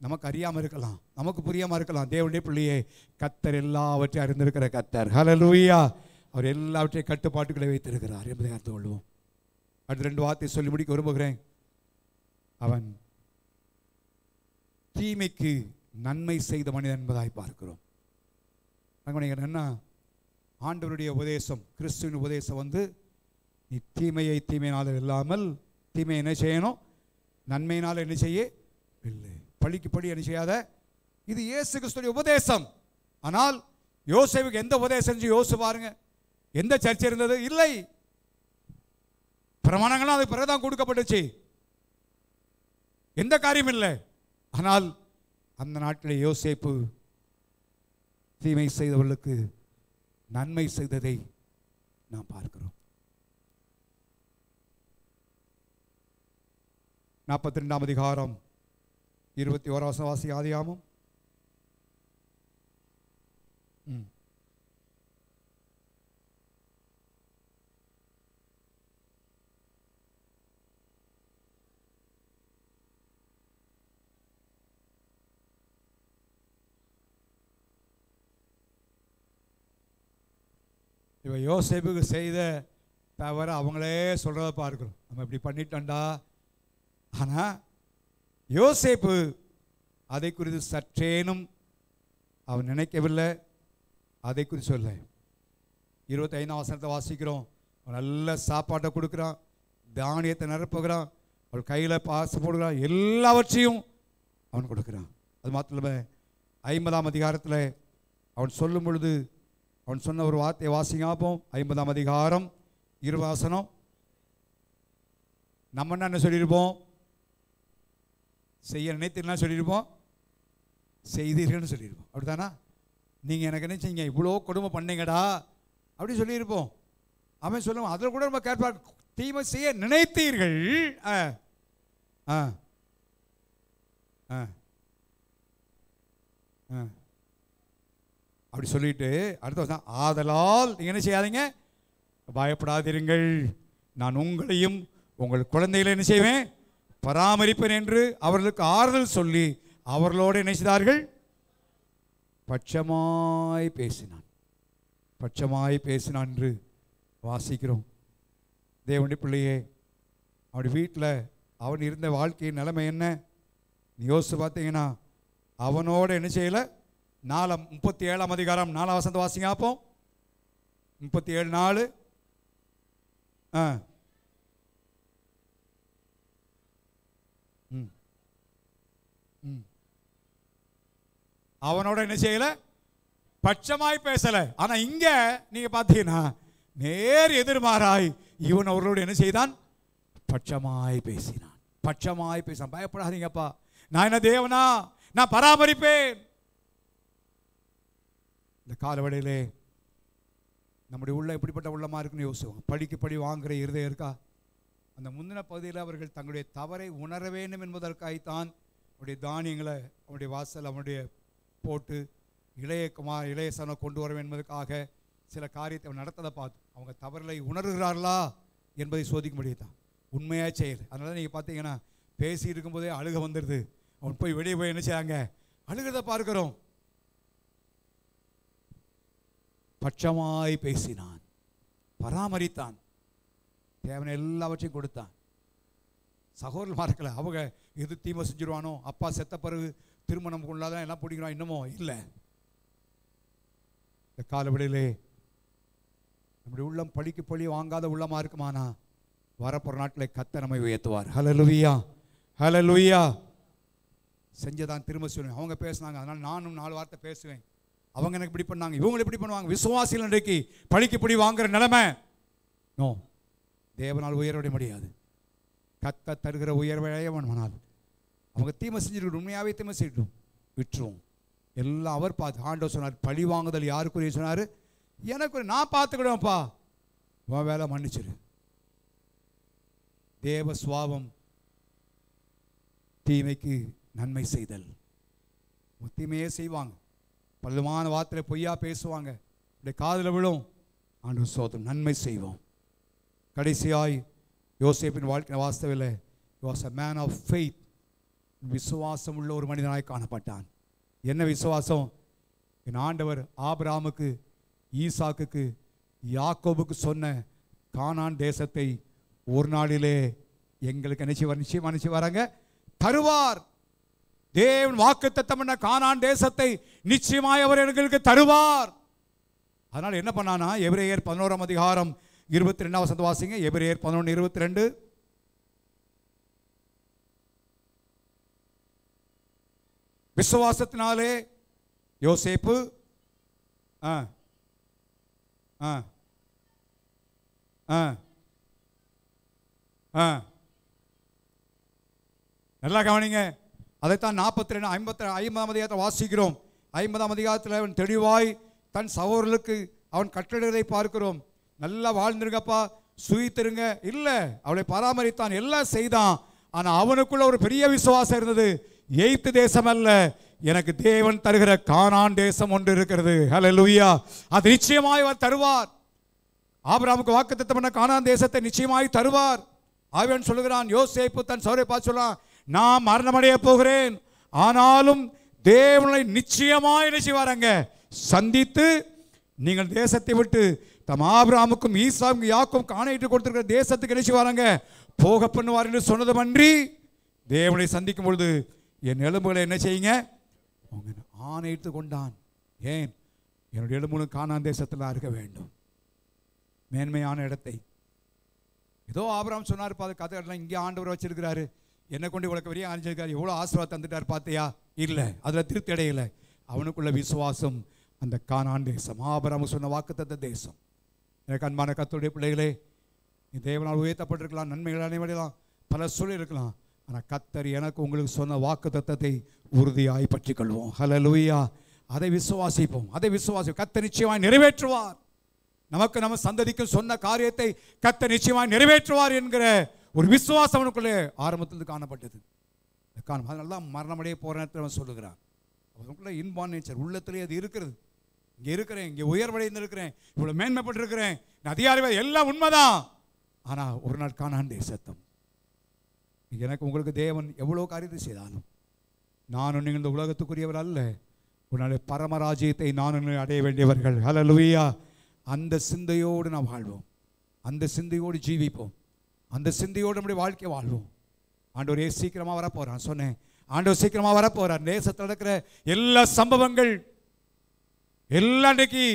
நமக்கு அறியாமல் இருக்கலாம், நமக்கு புரியாமல் இருக்கலாம். தேவனுடைய பிள்ளையே, கர்த்தர் எல்லாவற்றையும் அறிந்திருக்கிற கர்த்தர். ஹல்லேலூயா. அவர் எல்லாவற்றையும் கட்டுப்பாட்டுக்களை வைத்திருக்கிறார் என்பதை அறிந்து கொள்வோம். அடுத்த 2 வார்த்தை சொல்லி முடிக்க விரும்புகிறேன். அவன் தீமைக்கு நன்மை செய்த மனிதன் என்பதாய் பார்க்கிறோம். நீங்கள் என்ன, ஆண்டவருடைய உபதேசம், கிறிஸ்துவின் உபதேசம் வந்து நீ தீமையை தீமையினால் இல்லாமல் தீமையை என்ன செய்யணும், நன்மையினால் என்ன செய்ய இல்லை, பழிக்கு பழி என்ன செய்யாத. இது இயேசு கிறிஸ்துவின் உபதேசம். ஆனால் யோசேப்புக்கு எந்த உபதேசம் செஞ்சு யோசிச்சு பாருங்க. எந்த சர்ச்சை இருந்தது? இல்லை. பிரமாணங்களும் அது பிறகுதான் கொடுக்கப்பட்டுச்சு, எந்த காரியம் இல்லை. ஆனால் அந்த நாட்டில் யோசேப்பு தீமை செய்தவர்களுக்கு நன்மை செய்ததை நாம் பார்க்கிறோம். 42ஆம் அதிகாரம் 21ஆம் வசனம் வாசி. ஆதியாகமம். இவ யோசேப்புக்கு செய்த தவிர அவங்களே சொல்கிறத பார்க்கிறோம், நம்ம இப்படி பண்ணிட்டோண்டா. ஆனால் யோசேப்பு அதை குறித்து சற்றேனும் அவன் நினைக்கவில்லை, அதை குறித்து சொல்ல. 25ஆம் வசனத்தை வாசிக்கிறோம். அவன் நல்ல சாப்பாட்டை கொடுக்குறான், தானியத்தை நிரப்புகிறான், அவள் கையில் பாச போடுகிறான், எல்லாவற்றையும் அவன் கொடுக்குறான். அது மாத்திரம் இல்லாமல் 50ஆம் அதிகாரத்தில் அவன் சொல்லும் பொழுது அவன் சொன்ன ஒரு வார்த்தையை வாசிங்காப்போம். 50ஆம் அதிகாரம் இருவாசனம். நம்ம என்ன சொல்லியிருப்போம்? செய்ய நினைத்தீங்கன்னா சொல்லியிருப்போம், செய்தீர்கள்னு சொல்லியிருப்போம். அப்படித்தானா? நீங்கள் எனக்கு நினைச்சீங்க இவ்வளோ கொடுமை பண்ணீங்கடா அப்படி சொல்லியிருப்போம். அவன் சொல்லுவான், அதில் கூட நம்ம கேட்பார், தீமை செய்ய நினைத்தீர்கள். அப்படி சொல்லிட்டு அடுத்த வருஷம், ஆதலால் நீங்கள் என்ன செய்யாதீங்க, பயப்படாதீர்கள், நான் உங்களையும் உங்கள் குழந்தைகளை என்ன செய்வேன், பராமரிப்பேன் என்று அவர்களுக்கு ஆறுதல் சொல்லி அவர்களோடு என்ன செய்தார்கள், பட்சமாய் பேசினான். பட்சமாய் பேசினான் என்று வாசிக்கிறோம். தேவனுடைய பிள்ளையே, அவனுடைய வீட்டில் அவன் இருந்த வாழ்க்கையின் நிலைமை என்ன யோசித்து பார்த்தீங்கன்னா, அவனோட என்ன செய்யலை. 37ஆம் அதிகாரம் 4ஆம் வசனத்தை வாசிங்க. அப்போ 37:4. அவனோட என்ன செய்யல, பட்சமாய் பேசல. ஆனா இங்க நீங்க பார்த்தீங்கன்னா நேர் எதிர்மாறாய் இவன் அவர்களோடு என்ன செய்தான், பட்சமாய் பேசினான். பட்சமாய் பேசினான். பயப்படாதீங்கப்பா, நான் என்ன தேவனா, நான் பராமரிப்பேன். இந்த காலவடையிலே நம்முடைய உள்ள எப்படிப்பட்ட உள்ளமா இருக்குன்னு யோசிவோம். படிக்கு படி வாங்குற இருதயம் இருக்கா? அந்த முந்தின பகுதியில் அவர்கள் தங்களுடைய தவறை உணர வேண்டும் என்பதற்காகத்தான் அவருடைய தானியங்களை அவனுடைய வாசல் அவனுடைய போட்டு இளைய சனை கொண்டு வர என்பதற்காக சில காரியத்தை நடத்ததை பார்த்து அவங்க தவறுகளை உணர்கிறார்களா என்பதை சோதிக்க முடியுதான். உண்மையாக செயல். அதனால நீங்கள் பார்த்தீங்கன்னா பேசி இருக்கும்போதே அழுக வந்துடுது. அவன் போய் வெளியே போய் என்ன செய்யாங்க, அழுகிறத பார்க்கிறோம். பட்சமாய் பேசினான், பராமரித்தான், தேவனை எல்லாவற்றையும் கொடுத்தான். சகோதரர் மறக்கல, அவங்க எது தீமை செஞ்சிருவானோ, அப்பா செத்த பிறகு திருமணம் கொள்ளாதான் எல்லாம் பிடிக்கிறான், இன்னமோ இல்லை. இந்த காலவெளியிலே நம்முடைய உள்ளம் பழிக்கு பழி வாங்காத உள்ளமா இருக்குமானா வரப்போற நாட்டில் கர்த்தர் நம்மை உயர்த்துவார். ஹல்லேலூயா, ஹல்லேலூயா. செஞ்சதான் திரும்ப சொல்லுவேன். அவங்க பேசினாங்க, அதனால் நானும் 4 வார்த்தை பேசுவேன். அவங்க எனக்கு இப்படி பண்ணாங்க, இவங்க இப்படி பண்ணுவாங்க. விசுவாசிகள் இன்றைக்கு பழிக்கு பழி வாங்குற நிலைமை. நோ, தேவனால் உயர்விட முடியாது. கர்த்தர் தருகிற உயர்வையவனால் அவங்க தீமை செஞ்சிருக்கணும், உண்மையாகவே தீமை செய்யட்டும், விட்டுருவோம். எல்லாம் அவர் பார்த்து. ஆண்டவர் சொன்னார், பழி வாங்குதல் யாருக்குரிய சொன்னார், எனக்கு நான் பார்த்துக்கிடுவேன்ப்பா, உன் வேலை மன்னிச்சிரு. தேவ சுவாபம் தீமைக்கு நன்மை செய்தல். தீமையே செய்வாங்க, பலமான வார்த்தையில பொய்யா பேசுவாங்க, இப்படி காதில் விழும். ஆண்டவர் சோதம் நன்மை செய்வோம். கடைசியாய் யோசேப்பின் வாழ்க்கை வாஸ்தவில்லை. he was a man of faith. விசுவாசம் உள்ள ஒரு மனிதனாய் காணப்பட்டான். என்ன விசுவாசம்? என் ஆண்டவர் ஆபிரகாமுக்கு, ஈசாக்குக்கு, யாக்கோபுக்கு சொன்ன கானான் தேசத்தை ஒரு நாளிலே எங்களுக்கு நிச்சயம் வராங்க தருவார். தேவன் வாக்குத்தத்தம் பண்ண கானான் தேசத்தை நிச்சயமாய் அவர் எங்களுக்கு தருவார். அதனால் என்ன பண்ணானா, எபிரேயர் 11ஆம் அதிகாரம் 22ஆம் வசனத்தை வாசிங்க. எபிரேயர் 11:22. விசுவாசத்தினாலே யோசேப்பு நல்லா கவனிங்க. அதைத்தான் 50ஆம் அதிகாரத்தை வாசிக்கிறோம். 50ஆம் அதிகாரத்தில் அவன் தெளிவாய் தன் சகோதரர்களுக்கு அவன் கட்டளைகளை பார்க்கிறோம். நல்லா வாழ்ந்துருங்கப்பா, சுயித்திருங்க, இல்லை, அவளை பராமரித்தான், எல்லாம் செய்தான். ஆனால் அவனுக்குள்ள ஒரு பெரிய விசுவாசம் இருந்தது. எகிப்து தேசம் அல்ல, எனக்கு தேவன் தருகிற கானான் தேசம் ஒன்று இருக்கிறது. ஹல்லேலூயா. அது நிச்சயமாய் அவர் தருவார். ஆபிரகாமுக்கு வாக்குத்தத்தம் பண்ண கானான் தேசத்தை நிச்சயமாய் தருவார். அவன் சொல்லுகிறான், யோசேப்பு தன் சகோதரரை பார்த்து சொல்றான், நான் மரணமடைய போகிறேன், ஆனாலும் தேவனை நிச்சயமாய் என்ன செய்வாராங்க, சந்தித்து நீங்கள் தேசத்தை விட்டு தம் ஆபிரகாமுக்கும் ஈசாக்கும் யாக்கோபுக்கும் ஆணையிட்டு கொடுத்திருக்கிற தேசத்துக்கு என்ன செய்வாராங்க, போக பண்ணுவார் என்று சொன்னதுமன்றி தேவனை சந்திக்கும் பொழுது என் எலும்புகளை என்ன செய்யுங்க, ஆணையிட்டு கொண்டான். ஏன்? என்னுடைய எலும்புகளும் கானான் தேசத்தில் இருக்க வேண்டும், மேன்மையான இடத்தை. ஏதோ ஆபிரகாம் சொன்னார், பார்த்து கதை இங்கே ஆண்டவர் வச்சிருக்கிறாரு, என்னை கொண்டு இவ்வளோ பெரிய ஆரம்பிச்சிருக்காரு, எவ்வளோ ஆசீர்வாதம் தந்துட்டார் பார்த்தியா? இல்லை, அதில் திருப்தி அடையலை. அவனுக்குள்ள விசுவாசம் அந்த கானான் தேசம், ஆபிரகாம் சொன்ன வாக்குத்தத்த தேசம். எனக்கு அன்பான கர்த்தருடைய பிள்ளைகளே, நீ தேவனால் உயர்த்தப்பட்டிருக்கலாம், நன்மைகள் அனைவரெல்லாம் பல சொல்லியிருக்கலாம். ஆனால் கர்த்தர் எனக்கு உங்களுக்கு சொன்ன வாக்கு தத்தத்தை உறுதியாய் பற்றிக்கொள்வோம். ஹல்லேலூயா. அதை விசுவாசிப்போம், அதை விசுவாசிப்போம். கர்த்தர் நிச்சயமாய் நிறைவேற்றுவார். நமக்கு நம்ம சந்ததிக்கும் சொன்ன காரியத்தை கர்த்தர் நிச்சயமாய் நிறைவேற்றுவார் என்கிற ஒரு விசுவாசம் அவனுக்குள்ளே ஆரம்பத்தில் காணப்பட்டது. அதனால தான் மரணமடைய போகிற நேரத்தில் அவன் சொல்லுகிறான். அவனுக்குள்ள இன்பான் நேச்சர் உள்ளத்திலே அது இருக்கிறது. இங்கே இருக்கிறேன், இங்கே உயர்வடைந்து இருக்கிறேன், இவ்வளோ மேன்மைப்பட்டிருக்கிறேன், நான் அதிகாரி, எல்லாம் உண்மைதான். ஆனால் ஒரு நாள் காணான் தேசத்தம். எனக்கு உங்களுக்கு தேவன் எவ்வளோ காரியத்தை செய்தாலும் நானும் நீங்கள் இந்த உலகத்துக்குரியவர் அல்ல. ஒரு நாள் பரமராஜ்யத்தை நானும் அடைய வேண்டியவர்கள். ஹல்லேலூயா. அந்த சிந்தையோடு நாம் வாழ்வோம், அந்த சிந்தையோடு ஜீவிப்போம், அந்த சிந்தையோடு நம்முடைய வாழ்க்கையை வாழ்வோம். ஆண்டவரே சீக்கிரமாக வரப்போகிறான் சொன்னேன். ஆண்டவர் சீக்கிரமாக வரப்போகிறார். தேசத்தில் நடக்கிற எல்லா சம்பவங்கள் எல்லாம் இன்றைக்கு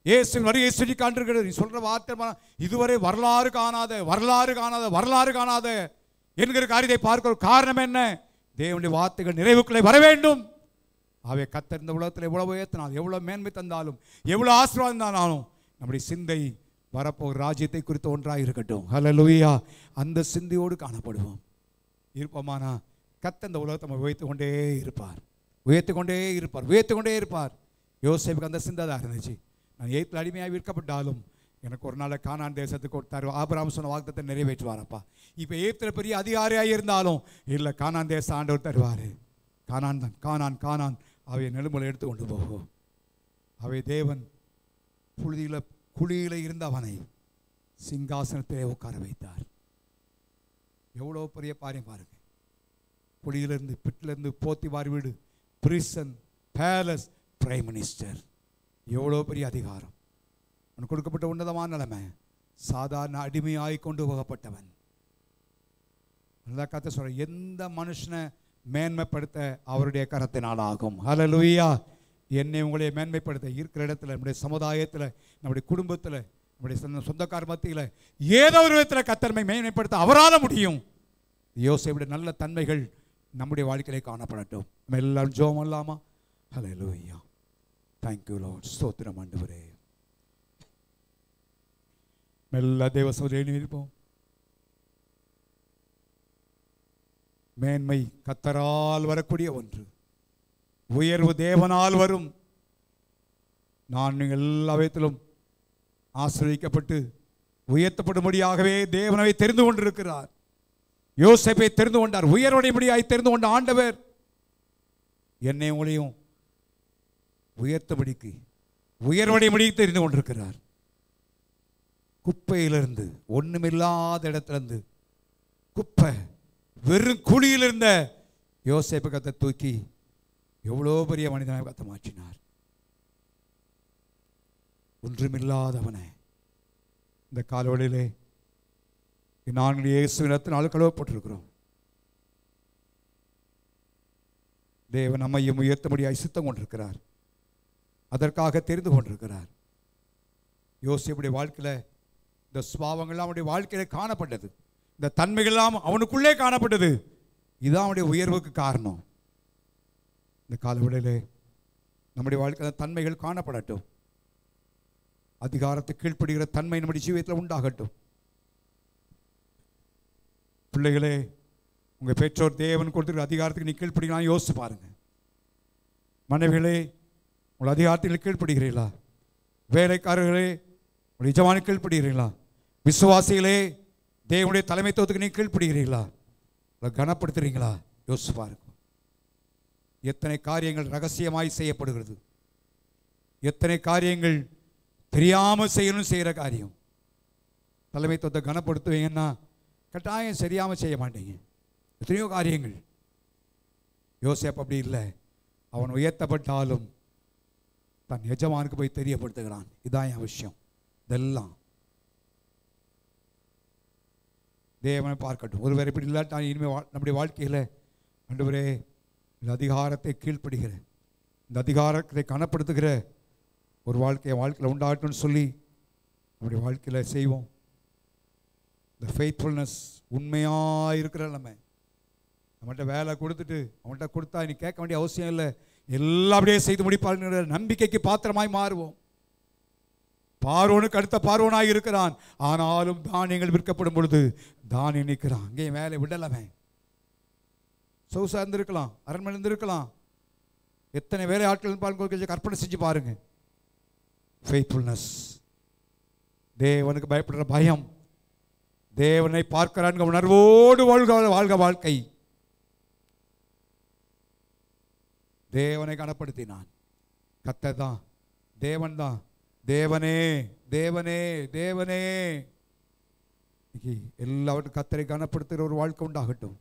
இயேசுவின் வருகை சொல்லி காண்பிருக்கிறது. நீ சொல்கிற வார்த்தை இதுவரை வரலாறு காணாத வரலாறு காணாத வரலாறு காணாத என்கிற காரியத்தை பார்க்கிற காரணம் என்ன? தேவனுடைய வார்த்தைகள் நிறைவுக்குள்ளே வர வேண்டும். அவை கர்த்தர் இந்த உலகத்தில் எவ்வளவு உயர்த்தினாலும், எவ்வளவு மேன்மை தந்தாலும், எவ்வளவு ஆசீர்வாதம் தந்தாலும் நம்முடைய சிந்தை வரப்போகிற ராஜ்யத்தை குறித்து ஒன்றாக இருக்கட்டும். ஹல்லேலூயா. அந்த சிந்தையோடு காணப்படுவோம். இருப்போமானா கர்த்தர் இந்த உலகத்தை நம்ம உயர்த்து கொண்டே இருப்பார், உயர்த்து கொண்டே இருப்பார், உயர்த்து கொண்டே இருப்பார். யோசேப்புக்கு அந்த சிந்தை தான் இருந்துச்சு. நான் எகிப்தில் அடிமையாக விற்கப்பட்டாலும் எனக்கு ஒரு நாள் கானான் தேசத்துக்கு கொடுத்தாரு. ஆபிரகாம் சொன்ன வாக்குத்தத்தை நிறைவேற்றுவாரப்பா. இப்போ எகிப்தில் பெரிய அதிகாரியாக இருந்தாலும் இல்லை, கானான் தேசம் ஆண்டவர் தருவார். கானான் தான், கானான் கானான் அவை நெலும்பலை எடுத்து கொண்டு போகும். அவை தேவன் குழியில் இருந்த அவனை சிங்காசனத்திலே உட்கார வைத்தார். எவ்வளோ பெரிய பாரியம் பாருங்க. குழியிலிருந்து பிட்டிலிருந்து போத்திபார் வீடு, பிரிசன், பேலஸ், பிரைம் மினிஸ்டர், எவ்வளோ பெரிய அதிகாரம். அவனுக்கு கொடுக்கப்பட்ட உன்னதமான நிலைமை. சாதாரண அடிமையாய் கொண்டு போகப்பட்டவன். நல்லா கத்த சொல்ற, எந்த மனுஷனை மேன்மைப்படுத்த அவருடைய கரத்தினால் ஆகும். ஹல்லேலூயா. என்னை உங்களை மேன்மைப்படுத்த இருக்கிற இடத்துல, நம்முடைய சமுதாயத்தில், நம்முடைய குடும்பத்தில், நம்முடைய சொந்தக்கார மத்தியில் ஏதோ ஒரு விதத்தில் கர்த்தரை மேன்மைப்படுத்த அவரால் முடியும். யோசேப்புடைய நல்ல தன்மைகள் நம்முடைய வாழ்க்கையிலே காணப்படட்டும். நம்ம எல்லாரும் ஜெபம் பண்ணலாமா? ஹல்லேலூயா. Thank you lord. ஸ்தோத்திரம் ஆண்டவரே. மெல்ல தேவ சமூகத்தில் இருப்போம். மேன்மை கர்த்தரால் வரக்கூடிய ஒன்று, உயர்வு தேவனால் வரும். நான் நீங்கள் எல்லா விதத்திலும் ஆசீர்வதிக்கப்பட்டு உயர்த்தப்படும்படியாகவே தேவனை தெரிந்து கொண்டிருக்கிறார். யோசேப்பை தெரிந்து கொண்டார், உயர்வடையும்படியாய் தெரிந்து கொண்ட ஆண்டவர் என்னை உங்களையும் உயர்த்தபடிக்கு உயர்வடையும்படி தெரிந்து கொண்டிருக்கிறார். குப்பையிலிருந்து, ஒண்ணுமில்லாத இடத்திலிருந்து, குப்பை வெறும் குழியில் இருந்த யோசேப்பு கர்த்தர் தூக்கி எவ்வளோ பெரிய மனிதனாக கர்த்தர் மாற்றினார். ஒன்றுமில்லாதவனை இந்த காலவழியிலே நாங்கள் இயேசுவினால் கழுவப்பட்டிருக்கிறோம். தேவன் நம்மையும் உயர்த்தபடியாய் சித்தம் கொண்டிருக்கிறார். அதற்காக தெரிந்து கொண்டிருக்கிறார். யோசேப்புடைய வாழ்க்கையில் இந்த சுபாவங்கள்லாம் அவனுடைய வாழ்க்கையில காணப்பட்டது. இந்த தன்மைகள்லாம் அவனுக்குள்ளே காணப்பட்டது. இதுதான் அவனுடைய உயர்வுக்கு காரணம். இந்த காலவெளியிலே நம்முடைய வாழ்க்கையில் தன்மைகள் காணப்படட்டும். அதிகாரத்தை கீழ்ப்படுகிற தன்மை நம்முடைய ஜீவியத்தில் உண்டாகட்டும். பிள்ளைகளே, உங்கள் பெற்றோர் தேவன் கொடுத்துருக்கிற அதிகாரத்துக்கு நீ கீழ்ப்படுகிறான் யோசிச்சு பாருங்க. மனைவிகளே, உங்கள் அதிகாரத்தில் கீழ்ப்படுகிறீர்களா? வேலைக்காரர்களே, உங்கள் எஜமானுக்கு கீழ்ப்படுகிறீர்களா? விசுவாசிகளே, தேவனுடைய தலைமைத்துவத்துக்கு நீ கீழ்ப்படுகிறீர்களா? கனப்படுத்துறீங்களா? யோசிச்சு பாருங்க. எத்தனை காரியங்கள் ரகசியமாய் செய்யப்படுகிறது, எத்தனை காரியங்கள் தெரியாமல் செய்யணும் செய்கிற காரியம். தலைமைத்துவத்தை கனப்படுத்துவீங்கன்னா கட்டாயம் சரியாமல் செய்ய மாட்டீங்க. எத்தனையோ காரியங்கள். யோசேப்பு அப்படி இல்லை. அவன் உயர்த்தப்பட்டாலும் தன் எஜமானுக்கு போய் தெரியப்படுத்துகிறான். இதான் என் விஷயம். இதெல்லாம் தேவனை பார்க்கட்டும். ஒருவர் இப்படி இல்லாட்டா இனிமேல் நம்முடைய வாழ்க்கையில் ஆண்டவரே இந்த அதிகாரத்தை கீழ்ப்படுகிற, இந்த அதிகாரத்தை கனப்படுத்துகிற ஒரு வாழ்க்கையில் உண்டாகட்டும்னு சொல்லி நம்முடைய வாழ்க்கையில் செய்வோம். இந்த ஃபெய்த்ஃபுல்னஸ், உண்மையாக இருக்கிற நம்ம நம்மகிட்ட வேலை கொடுத்துட்டு அவன்கிட்ட கொடுத்தா நீ கேட்க வேண்டிய அவசியம் இல்லை, எல்லாம் அப்படியே செய்து முடிப்பாருங்கிற நம்பிக்கைக்கு பாத்திரமாய் மாறுவோம். பார்வோனுக்கு அடுத்த பார்வோனாய் இருக்கிறான். ஆனாலும் தானியங்கள் விற்கப்படும் பொழுது தானியம் நிற்கிறான். அங்கே மேலே விடலவன் சொகுசா இருந்திருக்கலாம், அரண்மனை இருந்திருக்கலாம். எத்தனை வேலை ஆட்கள் கற்பனை செஞ்சு பாருங்க. ஃபெய்த்ஃபுல்னஸ், தேவனுக்கு பயப்படுற பயம், தேவனை பார்க்கிறான் உணர்வோடு வாழ்க வாழ்க்கை. தேவனை கனப்படுத்தினான். கர்த்தர் தான், தேவன் தான். தேவனே தேவனே தேவனே. எல்லாவற்றும் கர்த்தரை கனப்படுத்துகிற ஒரு வாழ்க்கை உண்டாகட்டும்.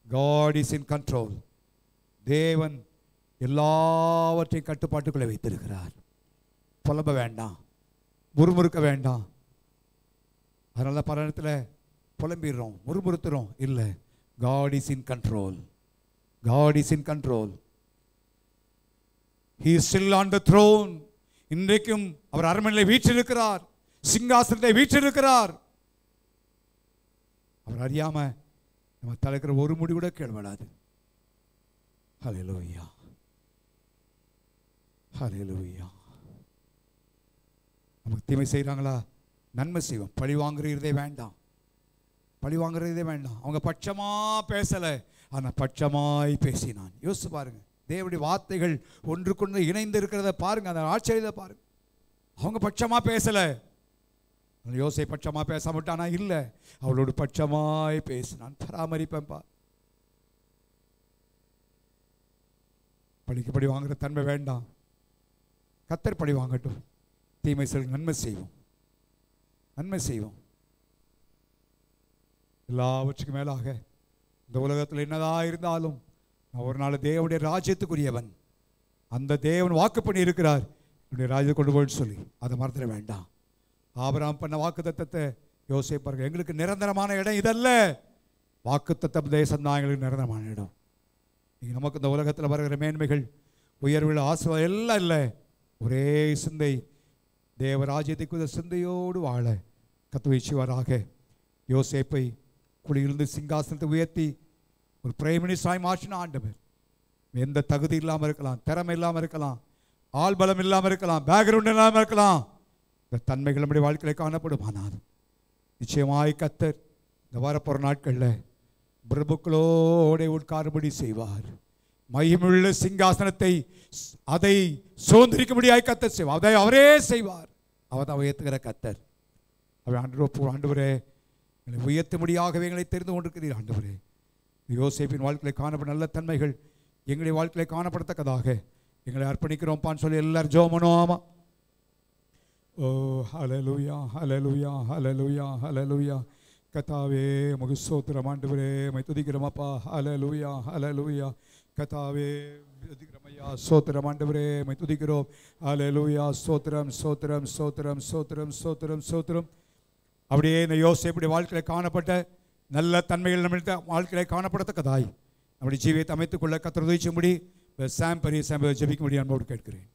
God is in control. தேவன் எல்லாவற்றையும் கட்டுப்பாட்டுக்குள்ளே வைத்திருக்கிறார். புலம்ப வேண்டாம், முறுமுறுக்க வேண்டாம். அதனால பல நேரத்தில் புலம்பிடுறோம், முறுமுறுத்துறோம். இல்லை, God is in control. God is in control. He is still on the throne. இன்றைக்கும் அவர் அரண்மனையில் வீற்றிருக்கிறார், சிங்காசனத்தை வீற்றிருக்கிறார். அவர் அறியாம நம்ம தலைக்கிற ஒரு முடி கூட கேள்வடாது. ஹல்லேலூயா, ஹல்லேலூயா. நமக்கு தீமை செய்கிறாங்களா, நன்மை செய்வோம். பழி வாங்குறதே வேண்டாம், பழி வாங்குறதே வேண்டாம். அவங்க பட்சமா பேசலை, ஆனால் பட்சமாய் பேசினான். யோசிச்சு பாருங்க, தேவனுடைய வார்த்தைகள் ஒன்றுக்கொன்று இணைந்து இருக்கிறத பாருங்க, அந்த ஆச்சரியத்தை பாருங்க. அவங்க பட்சமா பேசலை, யோசை பட்சமா பேச மாட்டானா? இல்லை, அவளோடு பட்சமாய் பேசினான். பராமரிப்பேன்பா. பழிக்கு படி வாங்குற தன்மை வேண்டாம். கர்த்தர் படி வாங்கட்டும். தீமை செல் நன்மை செய்வோம், நன்மை செய்வோம். எல்லாவற்றுக்கும் மேலாக இந்த உலகத்தில் என்னதான் இருந்தாலும் நான் ஒரு நாள் தேவனுடைய ராஜ்யத்துக்குரியவன். அந்த தேவன் வாக்கு பண்ணி இருக்கிறார், என்னுடைய ராஜ்யத்தை கொண்டு போய் சொல்லி அதை மறந்துட வேண்டாம். ஆபிரகாம் பண்ண வாக்குத்தத்தத்தை யோசிப்பார்கள். எங்களுக்கு நிரந்தரமான இடம் இதல்ல, வாக்குத்தத்தம் தேசம் தான் எங்களுக்கு நிரந்தரமான இடம். இங்கே நமக்கு இந்த உலகத்தில் வருகிற மேன்மைகள், உயர்வுகள், ஆசீர்வாதம் எல்லாம் இல்லை. ஒரே சிந்தை, தேவராஜ்யத்தை சிந்தையோடு வாழ கர்த்தர் செய்வாராக. யோசேப்பை குழியிலிருந்து சிங்காசனத்தை உயர்த்தி ஒரு பிரைம் மினிஸ்டராய் மாற்றின ஆண்டவர். எந்த தகுதி இல்லாமல் இருக்கலாம், திறமை இல்லாமல் இருக்கலாம், ஆள் பலம் இல்லாமல் இருக்கலாம், பேக்ரவுண்ட் இல்லாமல் இருக்கலாம். இந்த தன்மைகள் நம்முடைய வாழ்க்கையில் காணப்படும். ஆனால் நிச்சயமாய் கர்த்தர் இந்த வரப்போகிற நாட்களில் பிரபுக்களோட உட்காரும்படி செய்வார். மகிமுள்ள சிங்காசனத்தை அதை சுதந்திரிக்கும்படியாய் கர்த்தர் செய்வார். அதை அவரே செய்வார். அவர் தான் உயர்த்துகிற கர்த்தர். அவர் ஆண்டவரே எங்களை உயர்த்தும்படியாகவே எங்களை தெரிந்து கொண்டிருக்கிறீர். ஆண்டவரே, யோசேப்பின் வாழ்க்கையில் காணப்படும் நல்ல தன்மைகள் எங்களுடைய வாழ்க்கையில் காணப்படத்தக்கதாக எங்களை அர்ப்பணிக்கிறோம்ப்பான்னு சொல்லி எல்லாரும் ஜெபம் பண்ணுவோமா? ஓ ஹல்லேலூயா, ஹல்லேலூயா, ஹல்லேலூயா, ஹல்லேலூயா. கர்த்தாவே உமக்கு ஸ்தோத்திரம். ஆண்டவரே உம்மை துதிக்கிறோம் அப்பா. ஹல்லேலூயா, ஹல்லேலூயா. கர்த்தாவே துதிக்கிறோம் ஐயா. ஸ்தோத்திரம் ஆண்டவரே, உம்மை துதிக்கிறோம். ஹல்லேலூயா. ஸ்தோத்திரம், ஸ்தோத்திரம், ஸ்தோத்திரம், ஸ்தோத்திரம், ஸ்தோத்திரம், ஸ்தோத்திரம். அப்படியே இந்த யோசேப்புடைய வாழ்க்கையில் காணப்பட்ட நல்ல தன்மைகள் நம்மளுடைய வாழ்க்கையில் காணப்படத்தக்கதாய் நம்முடைய ஜீவியத்தை அமைத்துக்கொள்ள கர்த்தர் உதவி செய்யும்படி சாம் பெரிய சாம் ஜெபிக்கும்படி அன்போடு கேட்கிறேன்.